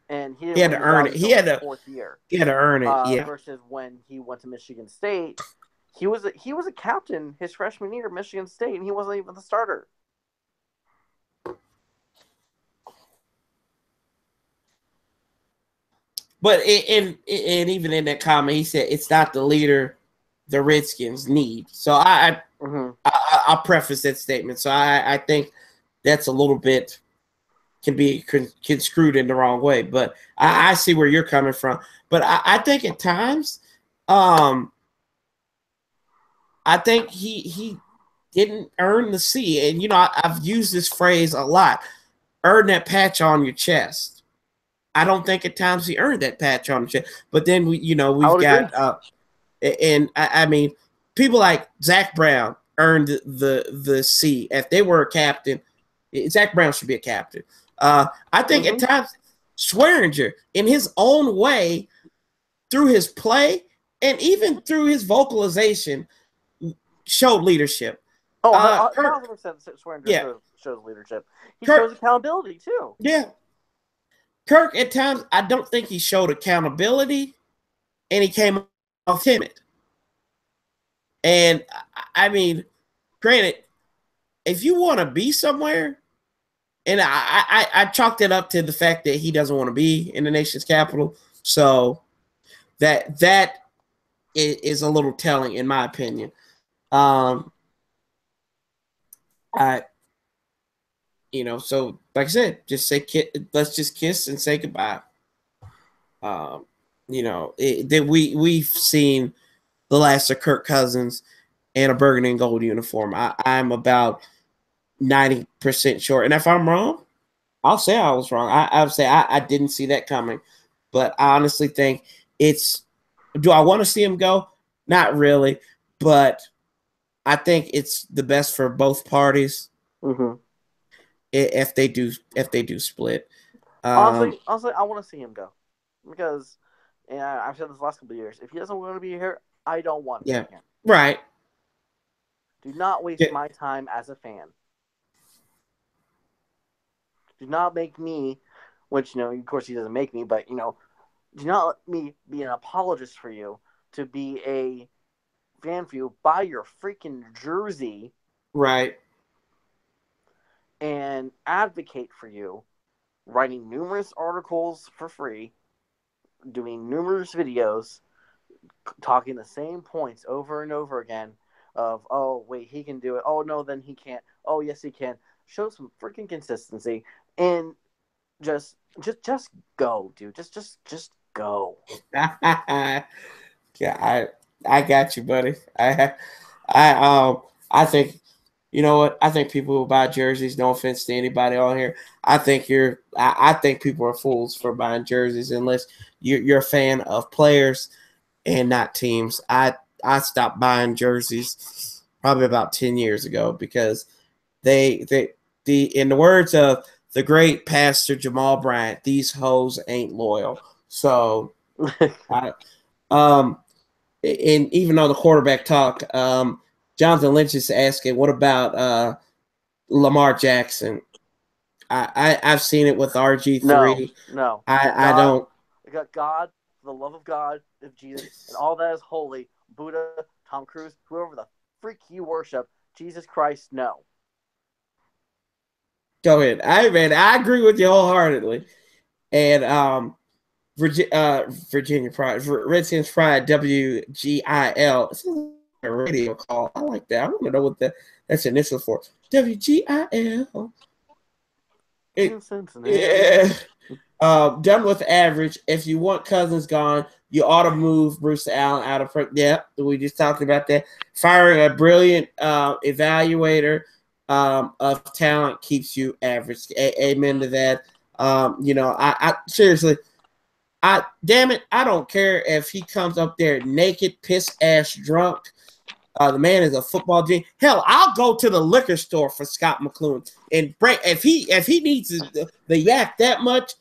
And he had to earn it. He had to fourth year. He had to earn it. Yeah. Versus when he went to Michigan State, he was a captain his freshman year at Michigan State, and he wasn't even the starter. But and even in that comment, he said it's not the leader the Redskins need. So I'll preface that statement. So I think that's a little bit can be construed in the wrong way. But I see where you're coming from. But I think at times, I think he didn't earn the C. And, I've used this phrase a lot. Earn that patch on your chest. I don't think at times he earned that patch on the chest. But then we've got and I mean, people like Zach Brown earned the C. If they were a captain, Zach Brown should be a captain. I think at times Swearinger, in his own way, through his play and even through his vocalization, showed leadership. 100% Swearinger shows leadership. He shows accountability too. Yeah. Kirk, at times, I don't think he showed accountability, and he came off timid. And, I mean, granted, if you want to be somewhere, and I chalked it up to the fact that he doesn't want to be in the nation's capital, so that is a little telling, in my opinion. So like I said, just say let's just kiss and say goodbye. We've seen the last of Kirk Cousins in a burgundy and gold uniform. I'm about 90% sure, and if I'm wrong, I'll say I was wrong. I'll say I didn't see that coming, but I honestly think it's. Do I want to see him go? Not really, but I think it's the best for both parties. Mm-hmm. If they do split. Honestly, I want to see him go because, and I've said this the last couple of years. If he doesn't want to be here, I don't want him here. Right. Do not waste my time as a fan. Do not make me, which of course he doesn't make me, but do not let me be an apologist for you to be a fan for you. Buy your freaking jersey. Right. And advocate for you, writing numerous articles for free, doing numerous videos, talking the same points over and over again of, oh, wait, he can do it. Oh, no, then he can't. Oh, yes, he can. Show some freaking consistency and just go, dude. Just go. Yeah, I got you, buddy. I think. You know what? I think people who buy jerseys, no offense to anybody on here, I think people are fools for buying jerseys unless you're a fan of players and not teams. I stopped buying jerseys probably about 10 years ago because in the words of the great pastor Jamal Bryant, these hoes ain't loyal. So and even on the quarterback talk, Jonathan Lynch is asking, what about Lamar Jackson? I've seen it with RG3. No. I don't. God, for the love of God, of Jesus, and all that is holy, Buddha, Tom Cruise, whoever the freak you worship, Jesus Christ, no. Go ahead. I agree with you wholeheartedly. And Virginia Pride, Redskins Pride, WGIL. a radio call. I like that. I want to know what that's initial for. WGIL. Yeah. Done with average. If you want Cousins gone, you ought to move Bruce Allen out of. Yeah, we just talked about that. Firing a brilliant evaluator of talent keeps you average. Amen to that. I seriously, damn it, I don't care if he comes up there naked, piss ass drunk. The man is a football genius. Hell, I'll go to the liquor store for Scott McCloughan and break if he needs the yak that much,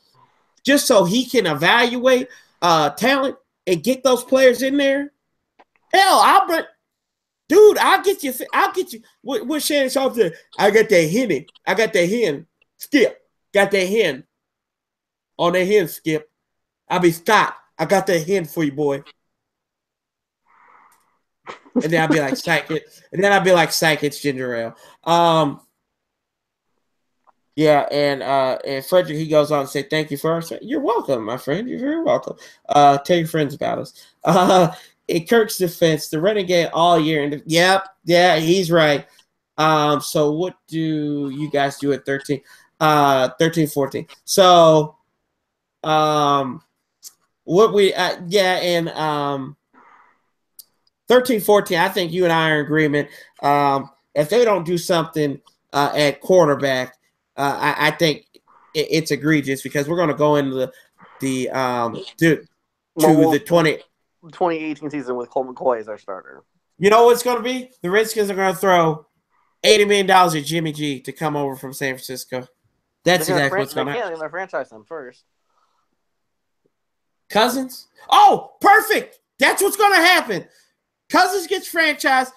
just so he can evaluate talent and get those players in there. Hell, I'll get you. What Shannon Sharp said? I got that hen. I got that hen. Skip. Got that hen. On that hen, Skip. I'll be Scott. I got that hen for you, boy. And then I'll be like, psych it. And then I'll be like, psych, it's ginger ale. Yeah, and Frederick, he goes on to say, thank you for our say. You're welcome, my friend. You're very welcome. Tell your friends about us. In Kirk's defense, the Renegade all year. And yeah, he's right. So what do you guys do at 13? 13-14. So what we 13-14, I think you and I are in agreement. If they don't do something at quarterback, I think it's egregious because we're going to go into the 2018 season with Colt McCoy as our starter. You know what it's going to be? The Redskins are going to throw $80 million at Jimmy G to come over from San Francisco. That's exactly what's going to happen. They're going to franchise him first. Cousins? Oh, perfect. That's what's going to happen. Cousins gets franchised,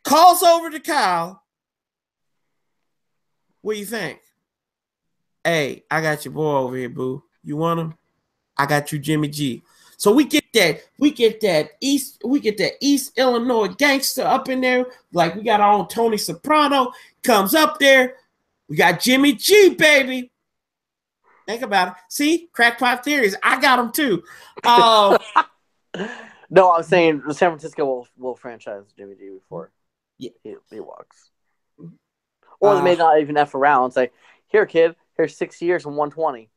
calls over to Kyle. What do you think? Hey, I got your boy over here, boo. You want him? I got you, Jimmy G. So we get that East Illinois gangster up in there. Like we got our own Tony Soprano comes up there. We got Jimmy G, baby. Think about it. See, crackpot theories. I got them too. No, I'm saying San Francisco will franchise Jimmy G before he walks. Or they may not even F around and say, here, kid, here's 6 years and 120.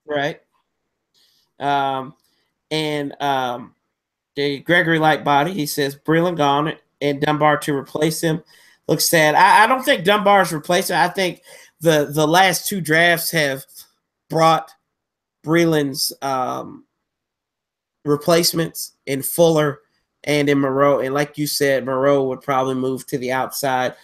Right. The Gregory Lightbody, he says, Breland gone and Dunbar to replace him. Looks sad. I don't think Dunbar's replacing. I think the last two drafts have brought Breland's replacements in Fuller and in Moreau. And like you said, Moreau would probably move to the outside.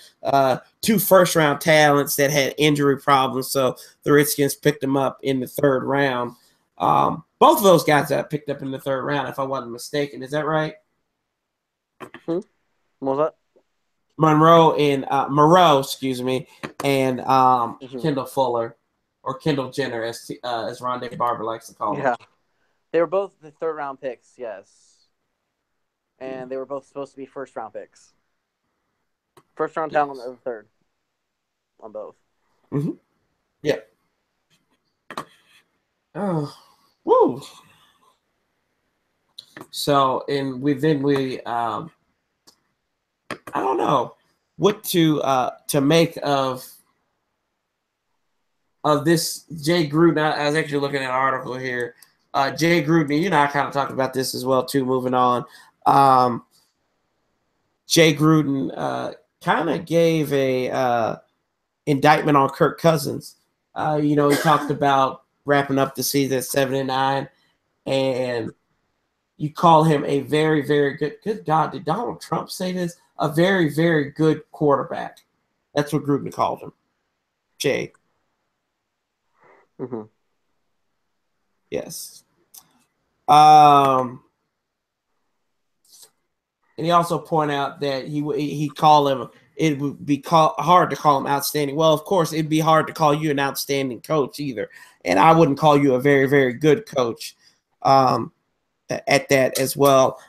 Two first-round talents that had injury problems, so the Redskins picked them up in the third round. Both of those guys got picked up in the third round, if I wasn't mistaken. Is that right? What was that? Moreau, and Kendall Fuller, or Kendall Jenner, as Rondé Barber likes to call him. Yeah. They were both the third-round picks, yes. And they were both supposed to be first-round picks. First-round talent and third on both. Mm-hmm. Yeah. Oh, woo. So, and we I don't know what to make of this Jay Gruden. I was actually looking at an article here. Jay Gruden, you and I kind of talked about this as well too. Moving on, Jay Gruden kind of gave a indictment on Kirk Cousins. He talked about wrapping up the season at 7-9, and you call him a very, very good. Good God, did Donald Trump say this? A very, very good quarterback. That's what Gruden called him. Jay. Mm-hmm. Yes. And he also pointed out that he called him. It would be hard to call him outstanding. Well, of course, it'd be hard to call you an outstanding coach either, and I wouldn't call you a very, very good coach. At that as well.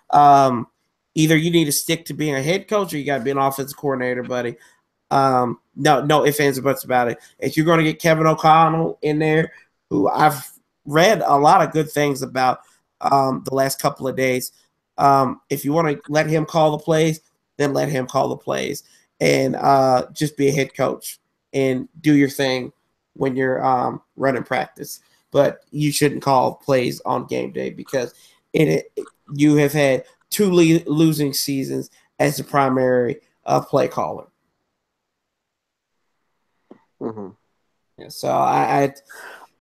Either you need to stick to being a head coach, or you got to be an offensive coordinator, buddy. No ifs, ands, or buts about it. If you're going to get Kevin O'Connell in there, who I've read a lot of good things about the last couple of days, If you want to let him call the plays, then let him call the plays, and just be a head coach and do your thing when you're running practice. But you shouldn't call plays on game day because you have had 2 losing seasons as the primary play caller. Mm-hmm. Yeah, so I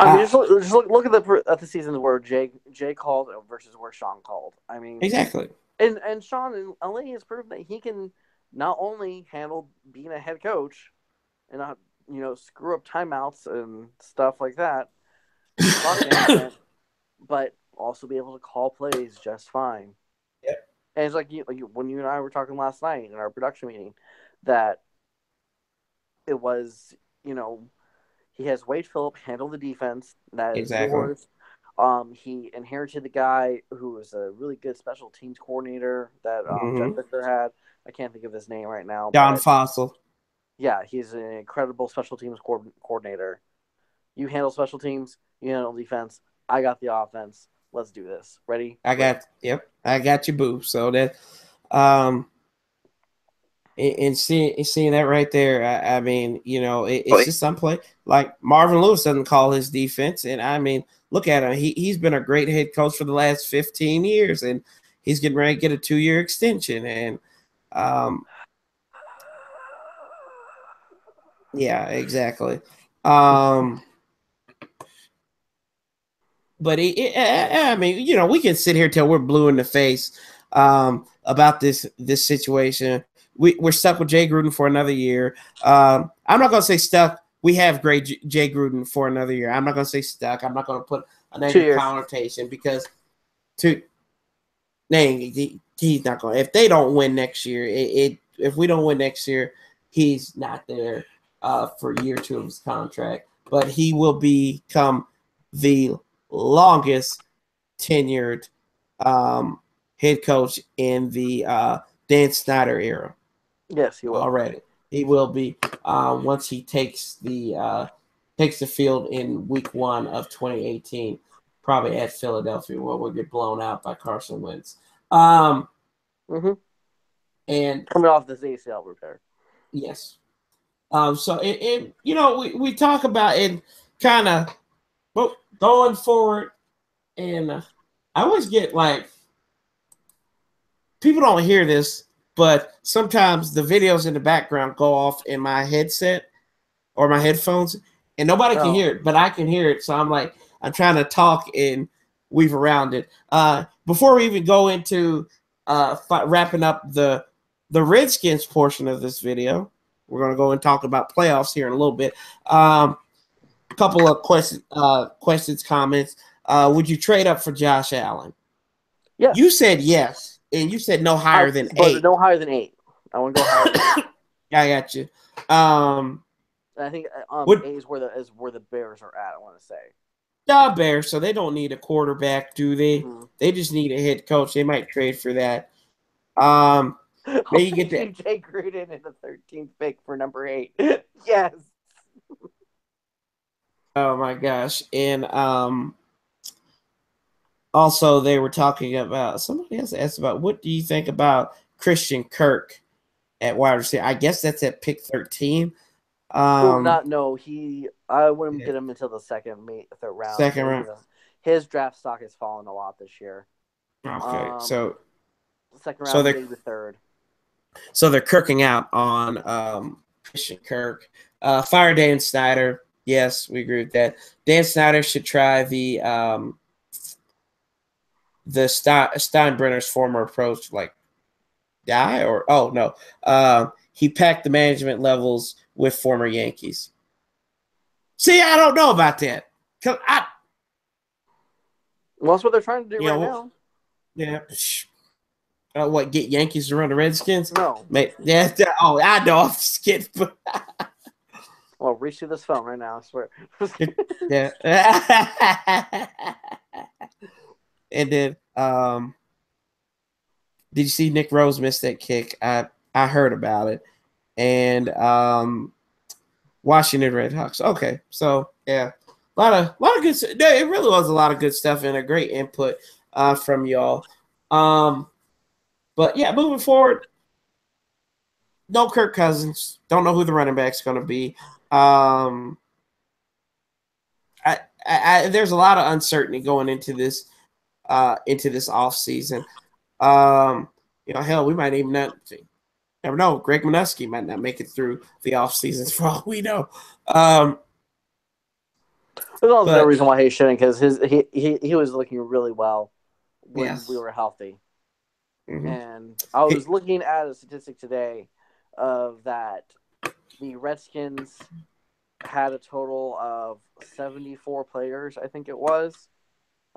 mean, just look at the seasons where Jay called versus where Sean called. I mean, exactly. And Sean and Elaine has proven that he can not only handle being a head coach and not screw up timeouts and stuff like that, clock management, but also be able to call plays just fine. Yep. And it's like when you and I were talking last night in our production meeting that it was he has Wade Phillip handle the defense that is yours. He inherited the guy who was a really good special teams coordinator that Jeff Fisher had. I can't think of his name right now. John Fossil. Yeah, he's an incredible special teams coordinator. You handle special teams, you handle defense. I got the offense. Let's do this. Ready? I got you, boo. So that, and seeing that right there, I mean, it's just some play. Like Marvin Lewis doesn't call his defense, and I mean, look at him. He's been a great head coach for the last 15 years, and he's getting ready to get a 2-year extension. And yeah, exactly. But I mean, we can sit here till we're blue in the face about this situation. We're stuck with Jay Gruden for another year. I'm not going to say stuck. We have great Jay Gruden for another year. I'm not going to say stuck. I'm not going to put a negative connotation because he's not going. If they don't win next year, if we don't win next year, he's not there for year 2 of his contract. But he will become the longest tenured head coach in the Dan Snyder era. Yes, he will. Already. He will be once he takes the field in week 1 of 2018, probably at Philadelphia, where we'll get blown out by Carson Wentz. And coming off this ACL repair. Yes. So we talk about it kind of going forward, and I always get people don't hear this, but sometimes the videos in the background go off in my headset or my headphones, and nobody can hear it, but I can hear it. So I'm trying to talk and weave around it. Before we even go into wrapping up the Redskins portion of this video, we're going to go and talk about playoffs here in a little bit. A couple of questions, comments. Would you trade up for Josh Allen? Yeah. You said yes, and you said no higher than 8. No higher than 8. I want to go higher. I got you. I think 8 is where the Bears are at. I want to say. The Bears, so they don't need a quarterback, do they? Mm-hmm. They just need a head coach. They might trade for that. Maybe get that. Jay Gruden in the 13th pick for number 8. Yes. Oh my gosh! And also they were talking about, somebody else asked about, what do you think about Christian Kirk at wide receiver? I guess that's at pick 13. I wouldn't get him until the third round. Second round. His draft stock has fallen a lot this year. Okay, so second round, maybe the third. So they're kirking out on Christian Kirk. Fire Dan Snyder. Yes, we agree with that. Dan Snyder should try the Steinbrenner's former approach, die or no. He packed the management levels with former Yankees. See, I don't know about that. Well, that's what they're trying to do now. Yeah. What, get Yankees to run the Redskins? No. Yeah. Oh, I know. I'm just kidding. Well, reach through this phone right now, I swear. Yeah. And then, did you see Nick Rose miss that kick? I heard about it. And Washington Redhawks. Okay, so yeah, a lot of good. It really was a lot of good stuff and a great input from y'all. But yeah, moving forward, no Kirk Cousins. Don't know who the running back's going to be. There's a lot of uncertainty going into this offseason. Hell, we might even never know. Greg Minuski might not make it through the offseason for all we know. There's also no reason why he shouldn't, because he was looking really well when we were healthy. Mm-hmm. And I was looking at a statistic today of that the Redskins had a total of 74 players, I think it was,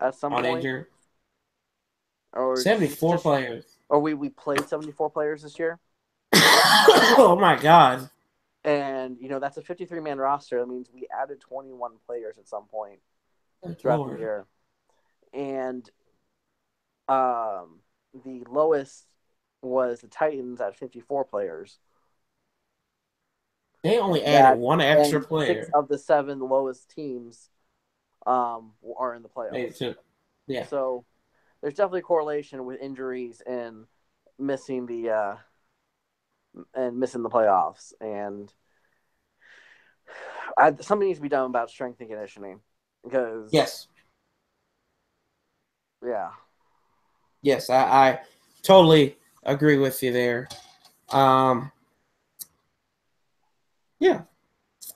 at some point. Injured. Or 74 players. Or we played 74 players this year. Oh, my God. And, that's a 53-man roster. That means we added 21 players at some point throughout the year. And the lowest was the Titans at 54 players. They only added one extra player. 6 of the 7 lowest teams are in the playoffs. Yeah. So there's definitely a correlation with injuries and missing the playoffs. And something needs to be done about strength and conditioning. Because yes. Yeah. Yes, I totally agree with you there. Yeah,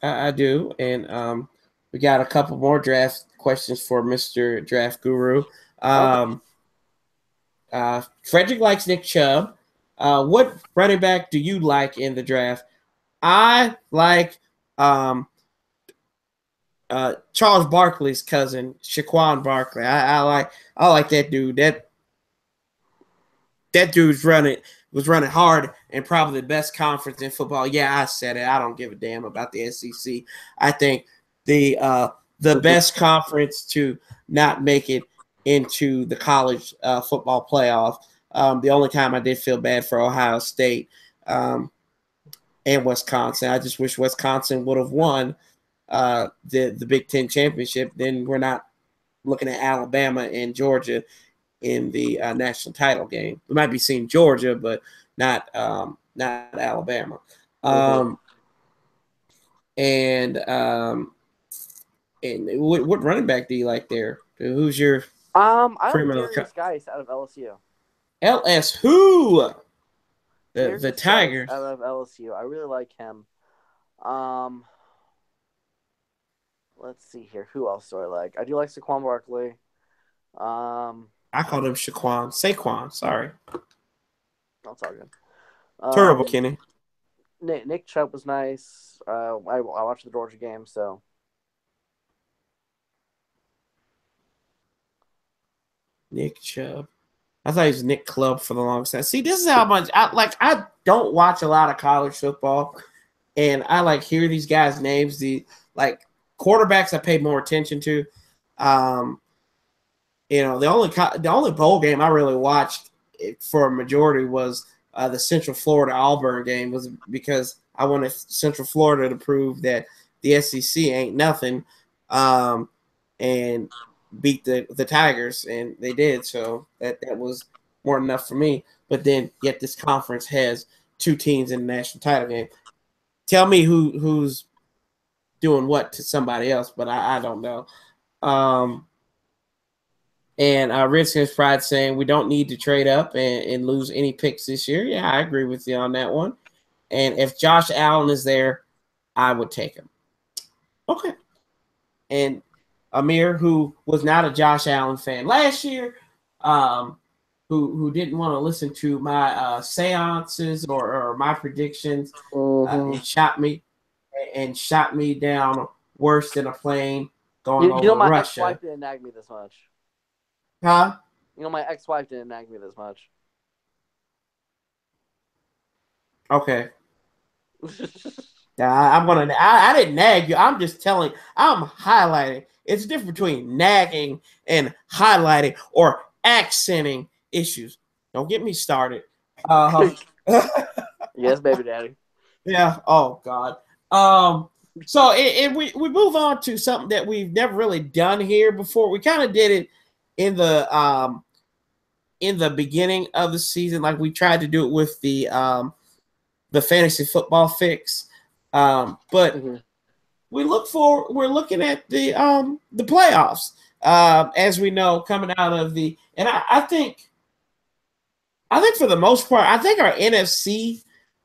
I do. And we got a couple more draft questions for Mr. Draft Guru. Frederick likes Nick Chubb. What running back do you like in the draft? I like Charles Barkley's cousin, Shaquan Barkley. I like that dude. That dude's was running hard and probably the best conference in football. Yeah, I said it. I don't give a damn about the SEC. I think the best conference to not make it into the college football playoff. The only time I did feel bad for Ohio State and Wisconsin. I just wish Wisconsin would have won the Big Ten championship. Then we're not looking at Alabama and Georgia in the national title game. We might be seeing Georgia, but not Alabama. And what running back do you like there? Who's your I like Darius Geis out of LSU. LSU, the Tigers out of LSU. I really like him. Let's see here. Who else do I like? I do like Saquon Barkley. I called him Saquon. Sorry. That's all good. Terrible, Kenny. Nick Chubb was nice. I watched the Georgia game, so. Nick Chubb. I thought he was Nick Clubb for the longest time. See, this is how much I don't watch a lot of college football, and I hear these guys' names. The quarterbacks I pay more attention to. The only bowl game I really watched for a majority was the Central Florida Auburn game, was because I wanted Central Florida to prove that the SEC ain't nothing, and beat the Tigers, and they did. So that was more than enough for me. But then yet this conference has 2 teams in the national title game. Tell me who's doing what to somebody else, but I don't know. And Redskins Pride saying we don't need to trade up and lose any picks this year. Yeah, I agree with you on that one. And if Josh Allen is there, I would take him. Okay. And Amir, who was not a Josh Allen fan last year, who didn't want to listen to my seances or my predictions, and shot me down worse than a plane going over my Russia. Ex-wife didn't nag me this much. Huh? My ex-wife didn't nag me this much. Okay. I didn't nag you. I'm just telling. I'm highlighting. It's different between nagging and highlighting or accenting issues. Don't get me started. Yes, baby daddy. Yeah. Oh God. So we move on to something that we've never really done here before. We kind of did it in the in the beginning of the season, like we tried to do it with the fantasy football fix. But Mm-hmm. we're looking at the playoffs, as we know, coming out of and I think for the most part, I think our NFC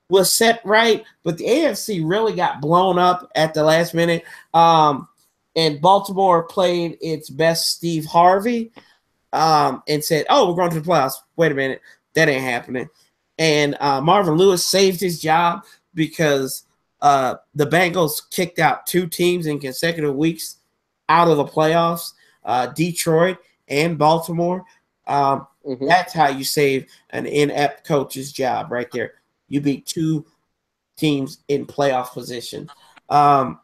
was set right, but the AFC really got blown up at the last minute. And Baltimore played its best Steve Harvey, and said, "Oh, we're going to the playoffs." Wait a minute, that ain't happening. And Marvin Lewis saved his job because the Bengals kicked out two teams in consecutive weeks out of the playoffs, Detroit and Baltimore. Mm-hmm. That's how you save an inept coach's job right there. You beat two teams in playoff position. Um,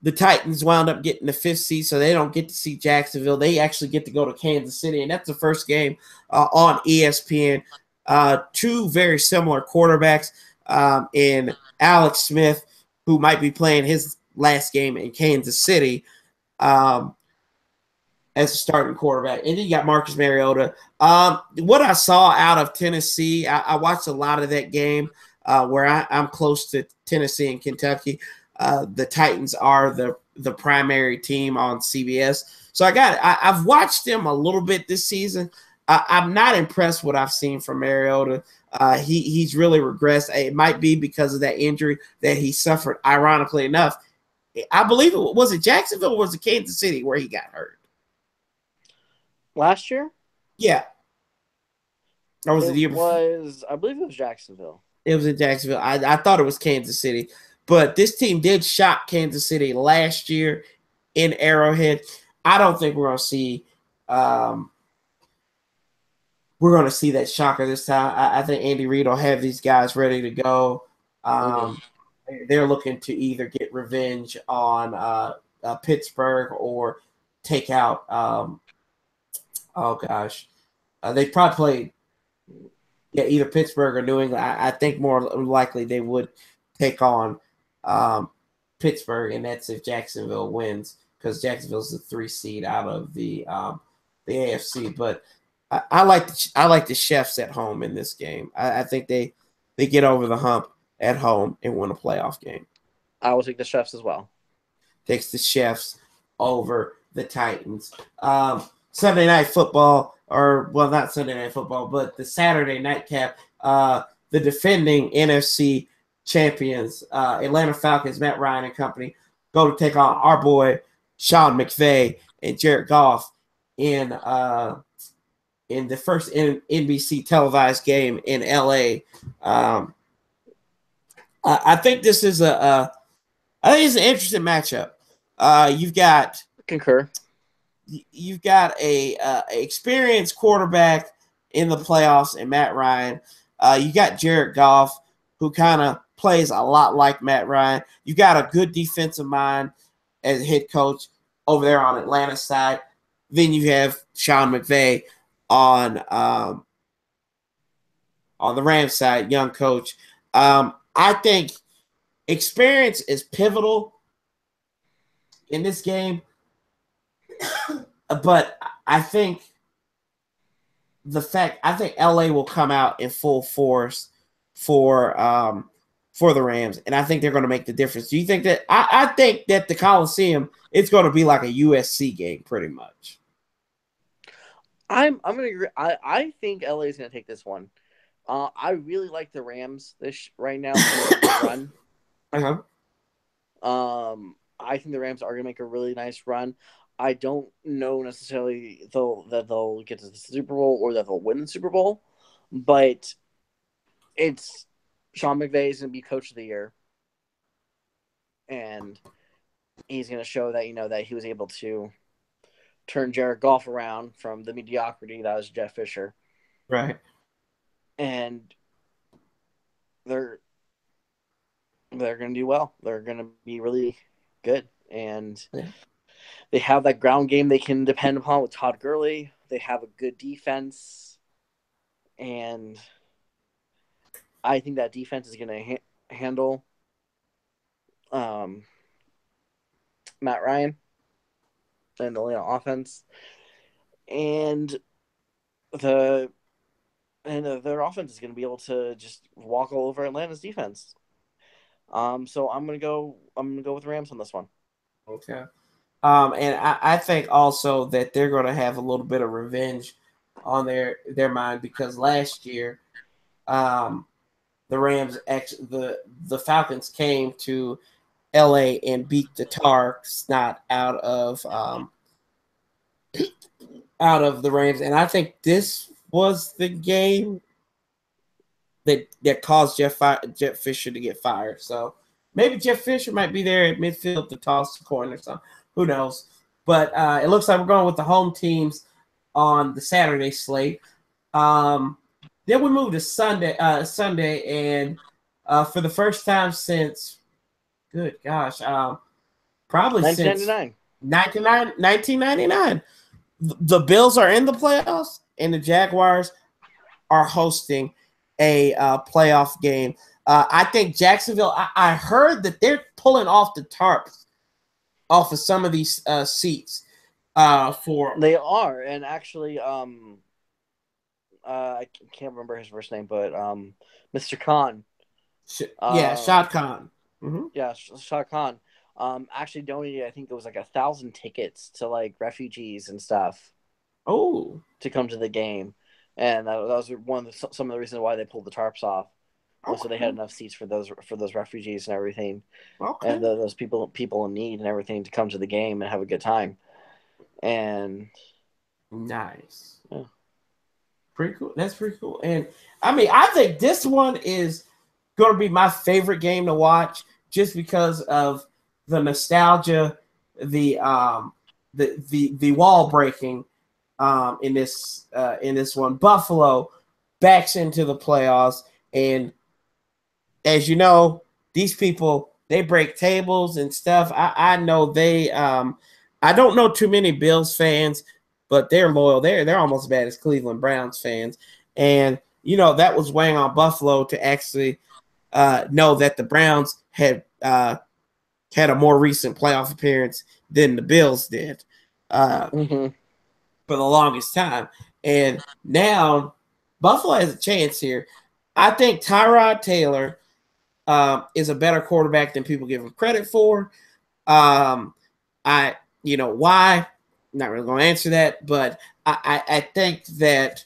the Titans wound up getting the fifth seed, so they don't get to see Jacksonville. They actually get to go to Kansas City, and that's the first game on ESPN. Two very similar quarterbacks in Alex Smith, who might be playing his last game in Kansas City um, as a starting quarterback. And then you got Marcus Mariota. What I saw out of Tennessee, I watched a lot of that game where I'm close to Tennessee and Kentucky. The Titans are the primary team on CBS. So I've watched them a little bit this season. I'm not impressed what I've seen from Mariota. He's really regressed. It might be because of that injury that he suffered. Ironically enough, I believe it Jacksonville or was it Kansas City where he got hurt? Last year, Yeah, or was it it the year before? was, I believe it was Jacksonville. It was in Jacksonville. I thought it was Kansas City, but this team did shock Kansas City last year in Arrowhead. I don't think um, we're going to see that shocker this time. I think Andy Reid will have these guys ready to go. Mm-hmm. They're looking to either get revenge on Pittsburgh or take out. Oh gosh, they probably played either Pittsburgh or New England. I think more likely they would take on um, Pittsburgh, and that's if Jacksonville wins because Jacksonville's the 3 seed out of the AFC. But I like the Chefs at home in this game. I think they get over the hump at home and win a playoff game. I will take the Chefs as well. Takes the Chefs over the Titans. Sunday night football, or well, not Sunday night football, but the Saturday nightcap. The defending NFC champions, Atlanta Falcons, Matt Ryan and company, go to take on our boy Sean McVay and Jared Goff in the first NBC televised game in LA. I think this is I think it's an interesting matchup. Concur. You've got a experienced quarterback in the playoffs in Matt Ryan. You got Jared Goff, who kind of plays a lot like Matt Ryan. You got a good defensive mind as head coach over there on Atlanta's side. Then you have Sean McVay on the Rams side, young coach. I think experience is pivotal in this game, but I think LA will come out in full force for the Rams, and I think they're going to make the difference. Do you think that? I think that the Coliseum it's going to be like a USC game, pretty much. I'm gonna agree. I think LA is gonna take this one. I really like the Rams right now run. Uh-huh. I think the Rams are gonna make a really nice run. I don't know necessarily that they'll get to the Super Bowl or that they'll win the Super Bowl, but it's Sean McVay is gonna be Coach of the Year, and he's gonna show that that he was able to turn Jared Goff around from the mediocrity that was Jeff Fisher. Right. And they're going to do well. They're going to be really good. And they have that ground game they can depend upon with Todd Gurley. They have a good defense. And I think that defense is going to handle Matt Ryan and the Atlanta offense. And their offense is going to be able to just walk all over Atlanta's defense. So I'm gonna go with the Rams on this one. Okay. And I think also that they're going to have a little bit of revenge on their mind because last year, the Rams the Falcons came to LA and beat the Tar Snot out of the Rams, and I think this was the game that caused Jeff Fisher to get fired. So maybe Jeff Fisher might be there at midfield to toss the coin or something. Who knows? But it looks like we're going with the home teams on the Saturday slate. Then we move to Sunday, and for the first time since, good gosh, probably 1999. since 1999. The Bills are in the playoffs, and the Jaguars are hosting a playoff game. I think Jacksonville, I heard that they're pulling off the tarps off of some of these seats. They are, and actually, I can't remember his first name, but Mr. Khan. Shad Khan. Mm-hmm. Yeah, Shad Khan. Actually donated, I think it was like 1,000 tickets to like refugees and stuff. Oh, to come to the game, and that was some of the reasons why they pulled the tarps off. Okay. So they had enough seats for those refugees and everything, and those people in need and everything to come to the game and have a good time. And nice, yeah. Pretty cool. That's pretty cool. And I mean, I think this one is going to be my favorite game to watch just because of the nostalgia, the wall breaking in this one. Buffalo backs into the playoffs, and as you know, these people, they break tables and stuff. I know they I don't know too many Bills fans, but they're loyal. They're almost as bad as Cleveland Browns fans. And, you know, that was weighing on Buffalo to actually know that the Browns had a more recent playoff appearance than the Bills did for the longest time. And now Buffalo has a chance here. I think Tyrod Taylor is a better quarterback than people give him credit for. You know why? Not really going to answer that, but I think that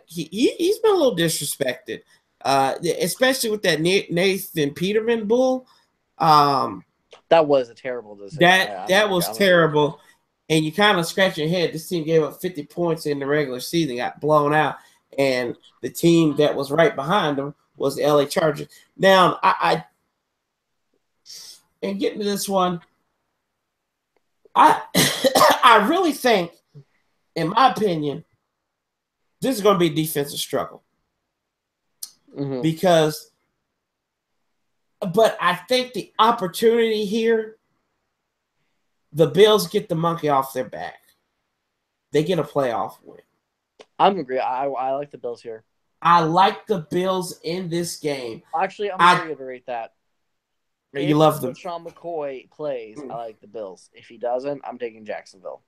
he's been a little disrespected, especially with that Nathan Peterman bull. That was a terrible decision. That was terrible, and you kind of scratch your head. This team gave up 50 points in the regular season, got blown out, and the team that was right behind them was the LA Chargers. Now, and getting to this one, I really think, in my opinion, this is going to be a defensive struggle. Because, but I think the opportunity here, the Bills get the monkey off their back. They get a playoff win. I'm agree. I like the Bills here. I like the Bills in this game. Actually, I'm going to reiterate that. You love them. If Sean McCoy plays, I like the Bills. If he doesn't, I'm taking Jacksonville.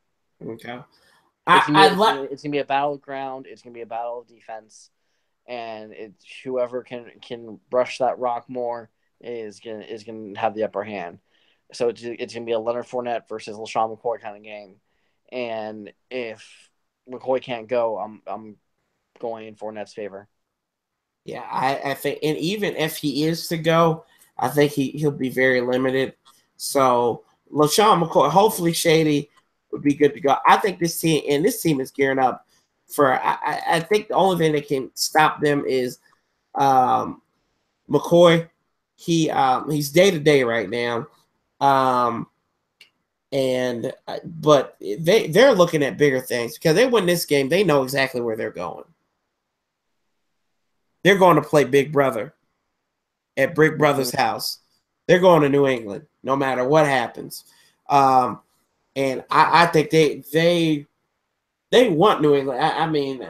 Okay. It's going to be a battleground. It's going to be a battle of defense. And it's whoever can rush that rock more is going to have the upper hand. So it's going to be a Leonard Fournette versus LaShawn McCoy kind of game. And if McCoy can't go, I'm going in Fournette's favor. Yeah, I think, and even if he is to go, I think he'll be very limited. So LaShawn McCoy, hopefully Shady would be good to go. I think this team is gearing up for. I think the only thing that can stop them is McCoy. He's day to day right now, but they're looking at bigger things because they win this game. They know exactly where they're going. They're going to play Big Brother at Big Brother's house. They're going to New England no matter what happens. And I think they want New England. I mean,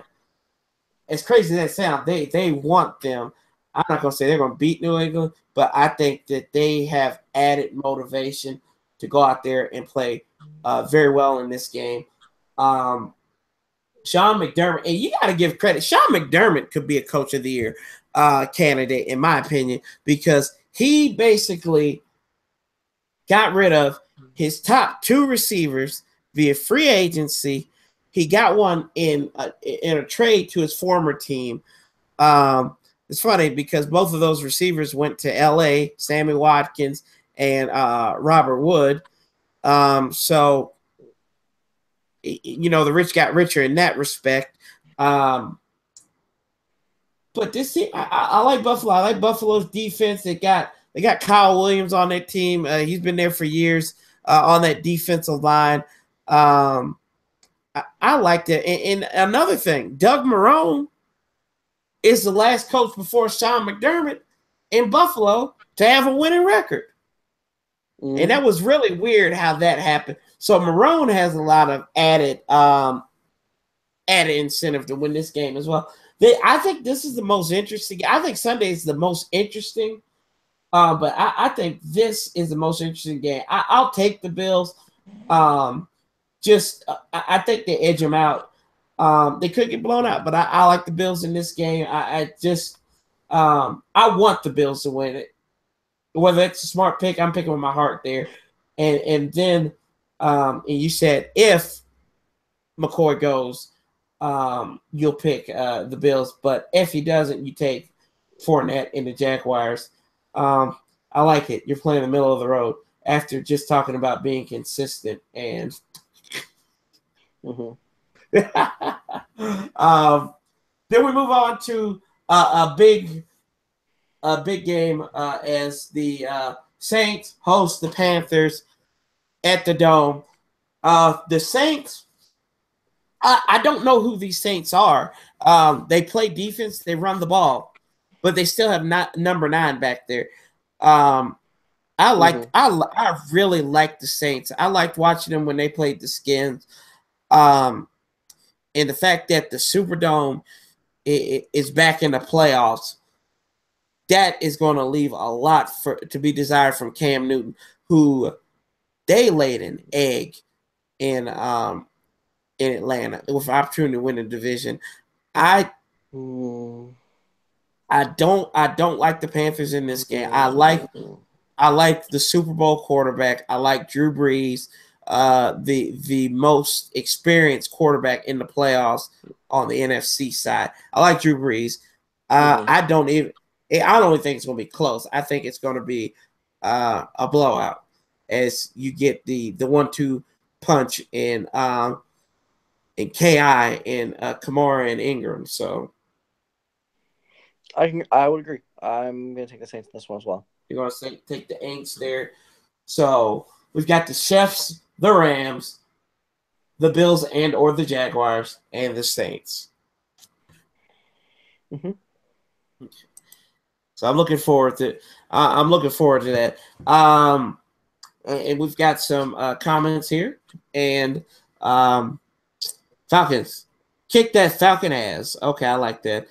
as crazy as that sounds, they want them. I'm not going to say they're going to beat New England, but I think that they have added motivation to go out there and play very well in this game. Sean McDermott, and you got to give credit. Sean McDermott could be a Coach of the Year candidate, in my opinion, because he basically got rid of his top 2 receivers via free agency. He got one in a trade to his former team. It's funny because both of those receivers went to L.A., Sammy Watkins and Robert Wood. So, the rich got richer in that respect. But this team, I like Buffalo. I like Buffalo's defense. They got Kyle Williams on that team. He's been there for years on that defensive line. I liked it. And another thing, Doug Marrone is the last coach before Sean McDermott in Buffalo to have a winning record. And that was really weird how that happened. So Marrone has a lot of added incentive to win this game as well. I think this is the most interesting. I think Sunday is the most interesting. But I think this is the most interesting game. I'll take the Bills. I think they edge them out. They could get blown out, but I like the Bills in this game. I want the Bills to win it. Whether it's a smart pick, I'm picking with my heart there. And then and you said if McCoy goes, you'll pick the Bills. But if he doesn't, you take Fournette and the Jaguars. I like it. You're playing in the middle of the road after just talking about being consistent and then we move on to a big game as the Saints host the Panthers at the Dome. The Saints, I don't know who these Saints are. They play defense, they run the ball, but they still have number 9 back there. I really like the Saints. I liked watching them when they played the Skins. And the fact that the Superdome is back in the playoffs, that is going to leave a lot to be desired from Cam Newton, who they laid an egg in Atlanta with an opportunity to win the division. I don't like the Panthers in this game. I like the Super Bowl quarterback. I like Drew Brees, the most experienced quarterback in the playoffs on the NFC side. I like Drew Brees. I don't even think it's going to be close. I think it's going to be a blowout as you get the 1-2 punch in Ki and Kamara and Ingram. So I would agree. I'm going to take the Saints in this one as well. You're going to take the Aints there. So we've got the Chiefs, the Rams, the Bills and or the Jaguars, and the Saints. So I'm looking forward to that. And we've got some comments here. And Falcons. Kick that Falcon ass. Okay, I like that.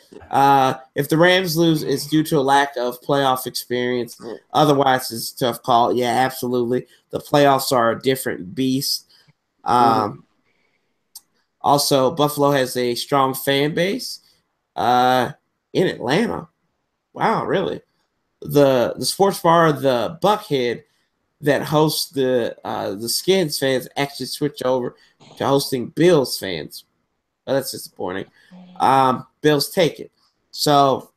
If the Rams lose, it's due to a lack of playoff experience. Otherwise, it's a tough call. Yeah, absolutely. The playoffs are a different beast. Also, Buffalo has a strong fan base in Atlanta. Wow, really? The sports bar, the Buckhead, that hosts the Skins fans actually switched over to hosting Bills fans. Well, that's disappointing. Bills take it. So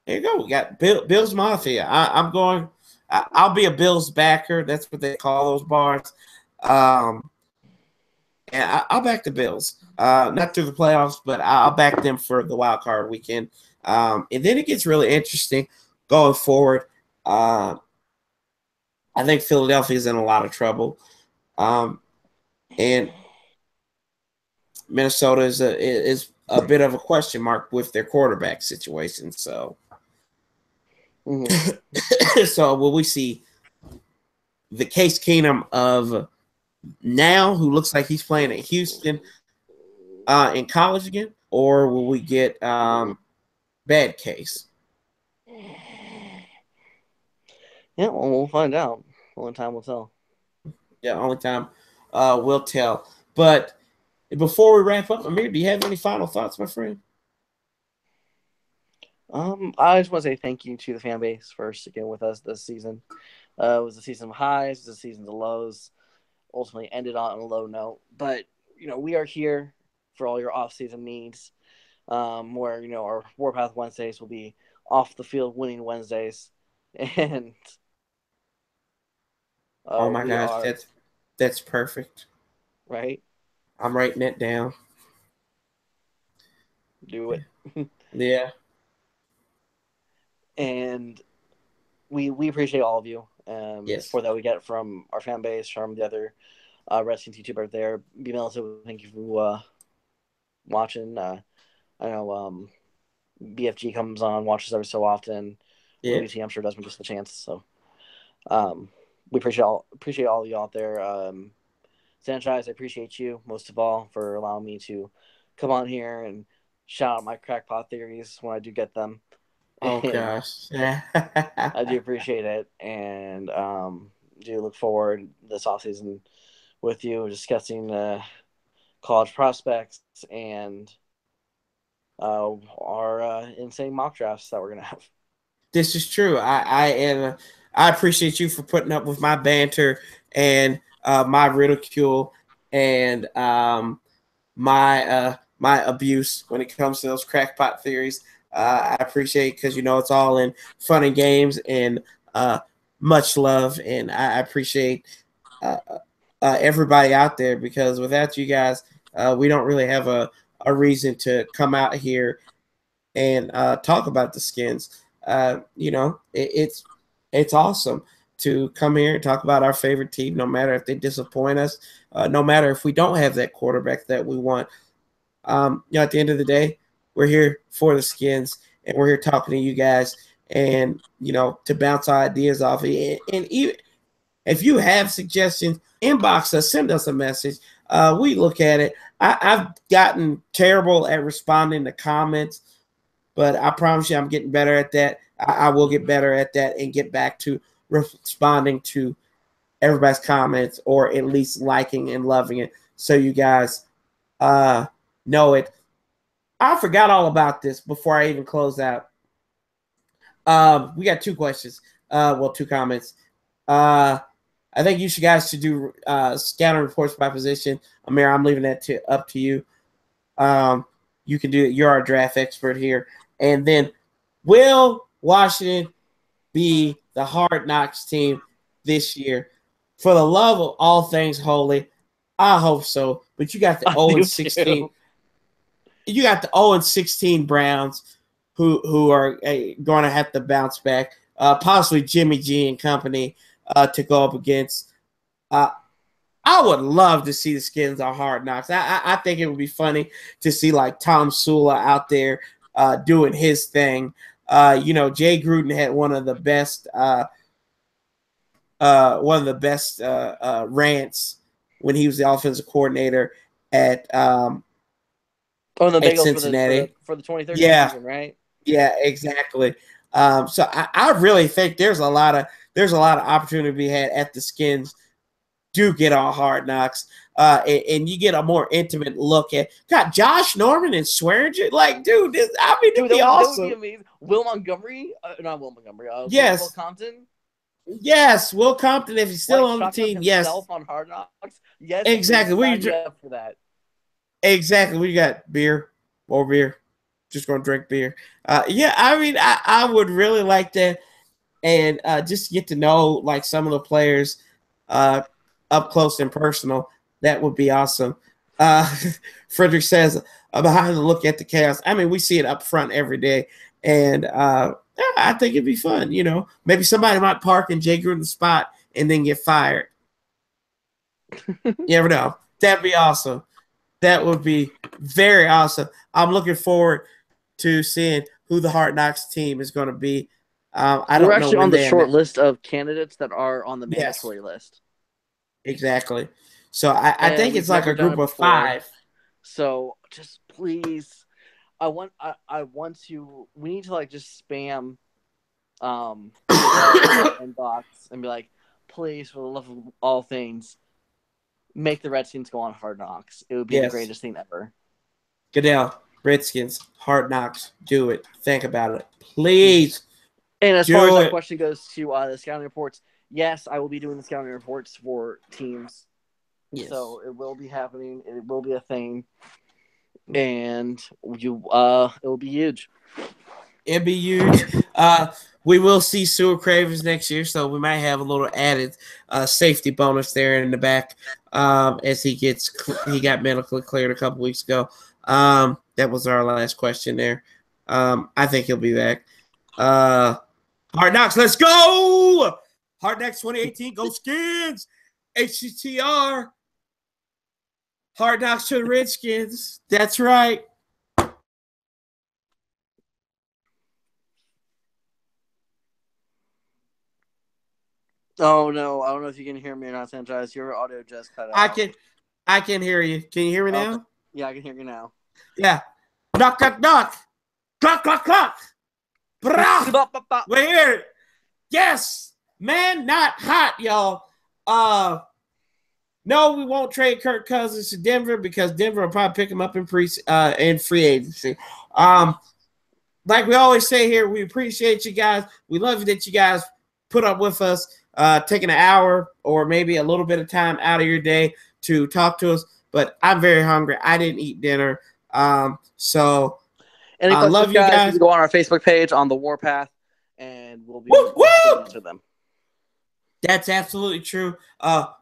there you go. We got Bills Mafia. I'll be a Bills backer. That's what they call those bars. And I'll back the Bills. Not through the playoffs, but I'll back them for the wild card weekend. And then it gets really interesting going forward. I think Philadelphia's in a lot of trouble. And Minnesota is a bit of a question mark with their quarterback situation. So, so will we see the Case Keenum of now, who looks like he's playing at Houston in college again, or will we get bad Case? Yeah, well, we'll find out. Only time will tell. Yeah, only time will tell. But before we wrap up, Amir, do you have any final thoughts, my friend? I just want to say thank you to the fan base for sticking with us this season. It was a season of highs, it was a season of lows. Ultimately ended on a low note, but we are here for all your off-season needs. Where our Warpath Wednesdays will be off the field winning Wednesdays, and Oh my we gosh, are that's perfect. right. I'm writing it down. Do it. Yeah. And we appreciate all of you. The Yes. support that we get from our fan base, from the other Redskins YouTuber there. Be Melissa, thank you for watching. I know BFG comes on, watches every so often. Yeah. Louis T, I'm sure doesn't get the chance. So we appreciate all of you out there. Sanchez, I appreciate you most of all for allowing me to come on here and shout out my crackpot theories when I do get them. Oh And gosh. I do appreciate it, and do look forward this offseason with you discussing college prospects and our insane mock drafts that we're gonna have. This is true. I appreciate you for putting up with my banter and my ridicule and my abuse when it comes to those crackpot theories. I appreciate because it's all in fun and games and much love, and I appreciate everybody out there because without you guys, we don't really have a reason to come out here and talk about the Skins. It's awesome to come here and talk about our favorite team, no matter if they disappoint us, no matter if we don't have that quarterback that we want. At the end of the day, we're here for the Skins, and we're here talking to you guys, and to bounce ideas off. And even if you have suggestions, inbox us, send us a message. We look at it. I've gotten terrible at responding to comments, but I promise you I'm getting better at that. I will get better at that and get back to responding to everybody's comments or at least liking and loving it so you guys know it. I forgot all about this before I even close out. We got two questions. Two comments. I think you guys should do scouting reports by position. Amir, I'm leaving that up to you. You can do it. You're our draft expert here. And then, will Washington be the Hard Knocks team this year? For the love of all things holy, I hope so. But you got the 0-16. You got the 0-16 Browns who are going to have to bounce back. Possibly Jimmy G and company to go up against. I would love to see the Skins on Hard Knocks. I think it would be funny to see like Tom Sula out there doing his thing. Jay Gruden had one of the best rants when he was the offensive coordinator at the Bengals Cincinnati for the 2013 season, right? Yeah, exactly. So I really think there's a lot of opportunity to be had at the Skins. Do get on Hard Knocks, and you get a more intimate look at Josh Norman and Swearinger. Like, dude, it'd be awesome. That would be amazing. Will Montgomery, not Will Montgomery. Yes, Will Compton. Yes, Will Compton if he's still on the team. Yes, on Hard Knocks. Yes, exactly. What you up for that? Exactly. We got more beer. Just gonna drink beer. I would really like that, and just get to know like some of the players up close and personal. That would be awesome. Frederick says, behind the look at the chaos. I mean, we see it up front every day, and I think it'd be fun. Maybe somebody might park in Jay Gruden's spot and then get fired. You never know. That'd be awesome. That would be very awesome. I'm looking forward to seeing who the Hard Knocks team is going to be. We're actually on the short list of candidates that are on the mandatory list. Exactly. So I think it's like a group of 5. So just please, I want to. We need to like just spam, inbox and be like, please, for the love of all things, make the Redskins go on Hard Knocks. It would be the greatest thing ever. Goodell, Redskins, Hard Knocks, do it. Think about it, please. And as far as that question goes to the scouting reports, yes, I will be doing the scouting reports for teams. Yes. So it will be happening. It will be a thing, and it will be huge. It'd be huge. We will see Sewer Cravens next year, so we might have a little added safety bonus there in the back as he got medically cleared a couple weeks ago. That was our last question there. I think he'll be back. Hard Knocks, let's go! Hard Knocks 2018, go Skins! HTTR. Hard Knocks to the Redskins. That's right. Oh no, I don't know if you can hear me or not, Sanchez. Your audio just cut out. I can hear you. Can you hear me now? Yeah, I can hear you now. Yeah. Knock, knock, knock. Clock, clock, clock. We're here. Yes. Man, not hot, y'all. No, we won't trade Kirk Cousins to Denver because Denver will probably pick him up in free agency. Like we always say here, we appreciate you guys. We love you that you guys put up with us, taking an hour or maybe a little bit of time out of your day to talk to us. But I'm very hungry. I didn't eat dinner. So I love you guys. You can go on our Facebook page on the Warpath, and we'll be answer them. That's absolutely true.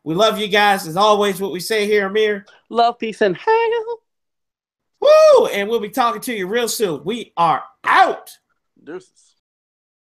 We love you guys. As always, what we say here, Amir. Love, peace, and hell. Woo! And we'll be talking to you real soon. We are out. Deuces.